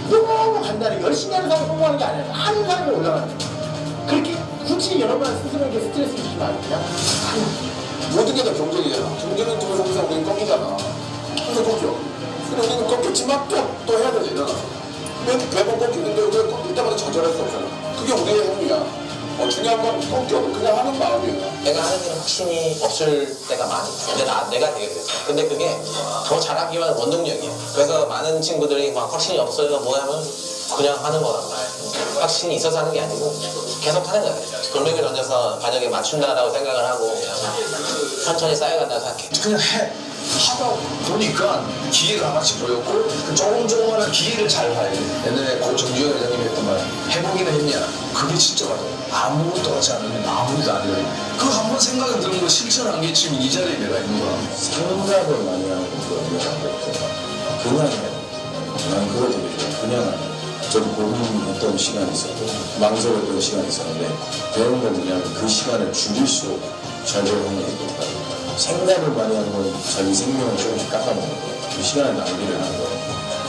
S4: 너무 간단해. 열심히 하는 사람이 성공하는 게 아니라 하는 사람이 올라가는 거야. 그렇게 굳이 여러분 스스로에게 스트레스 주지 말고 그냥 하는 거야.
S5: 모든 게 다 경쟁이잖아. 경쟁은 통해서 항상 우리는 꺾이잖아. 항상 꺾여. 근데 우리는 꺾였지만 또 해야 되잖아. 매번 꺾이는데 우리가 꺾일 때마다 좌절할 수 없잖아. 그게 우리의 행위야. 중요한 건 꺾여도 그냥 하는 마음이야.
S6: 내가 하는 일은 확신이 없을 때가 많이 있어. 근데 내가 되게 됐어. 근데 그게 더 잘하기 위한 원동력이야. 그래서 많은 친구들이 막 확신이 없어요 뭐 하면 그냥 하는 거란 말이야. 확신이 있어서 하는 게 아니고 계속 하는 거야. 돌멩이를 던져서 반역에 맞춘다라고 생각을 하고 그냥 천천히 쌓여간다고 생각해.
S5: 그냥 해. 하다 보니까 기회가 하나씩 보였고 그 조금조금만 기회를 잘 봐야 돼. 옛날에 고 정주영 회장님이 했던 말 해보기는 했냐. 그게 진짜 맞아요. 아무것도 하지 않으면 아무것도 안 돼요. 그거 한번 생각이 드는 거 실천한 게 지금 이 자리에 내가 있는 거야.
S3: 생각을 많이 하고 그런 거 그냥 해. 난 그걸 되게 좋아. 그냥 하는. 저도 고민했던 시간이 있었고 망설였던 시간이 있었는데 배운 건 뭐냐면 그 시간을 줄일수록 잘 배우는 게 있거든요. 생각을 많이 하는 건 자기 생명을 조금씩 깎아먹는 거예요. 그 시간을 낭비를 하는 거예요.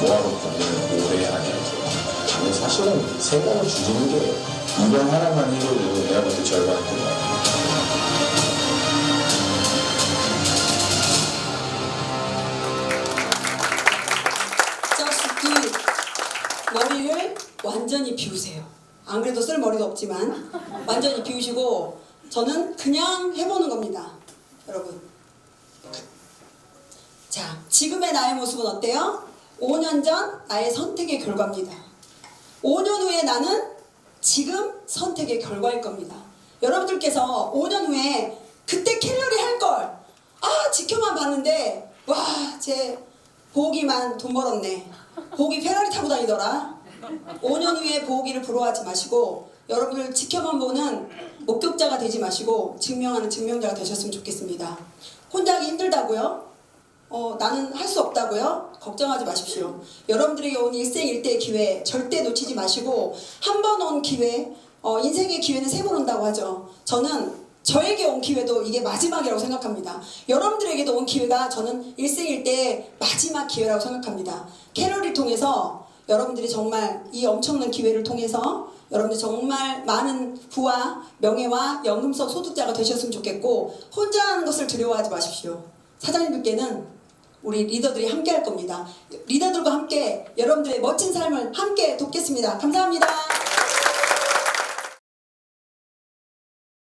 S3: 뭐하러 고민을 오래 하냐. 근데 사실은 생각을 줄이는 게 이번 하나만 해도 내가 볼 때 절반은 끝나요.
S1: 머리를 완전히 비우세요. 안 그래도 쓸 머리도 없지만 완전히 비우시고 저는 그냥 해보는 겁니다. 여러분. 자, 지금의 나의 모습은 어때요? 5년 전 나의 선택의 결과입니다. 5년 후에 나는 지금 선택의 결과일 겁니다. 여러분들께서 5년 후에 그때 캘러리 할 걸. 지켜만 봤는데 와, 쟤 보기만 돈 벌었네. 보기 페라리 타고 다니더라. 5년 후에 보기를 부러워하지 마시고 여러분들 지켜만 보는 목격자가 되지 마시고 증명하는 증명자가 되셨으면 좋겠습니다. 혼자 하기 힘들다고요? 나는 할 수 없다고요? 걱정하지 마십시오. 여러분들에게 온 일생일대의 기회 절대 놓치지 마시고 한 번 온 기회, 인생의 기회는 3번 온다고 하죠. 저는 저에게 온 기회도 이게 마지막이라고 생각합니다. 여러분들에게도 온 기회가 저는 일생일대의 마지막 기회라고 생각합니다. 캐럴을 통해서 여러분들이 정말 이 엄청난 기회를 통해서 여러분들 정말 많은 부와 명예와 연금성 소득자가 되셨으면 좋겠고 혼자 하는 것을 두려워하지 마십시오. 사장님들께는 우리 리더들이 함께 할 겁니다. 리더들과 함께 여러분들의 멋진 삶을 함께 돕겠습니다. 감사합니다.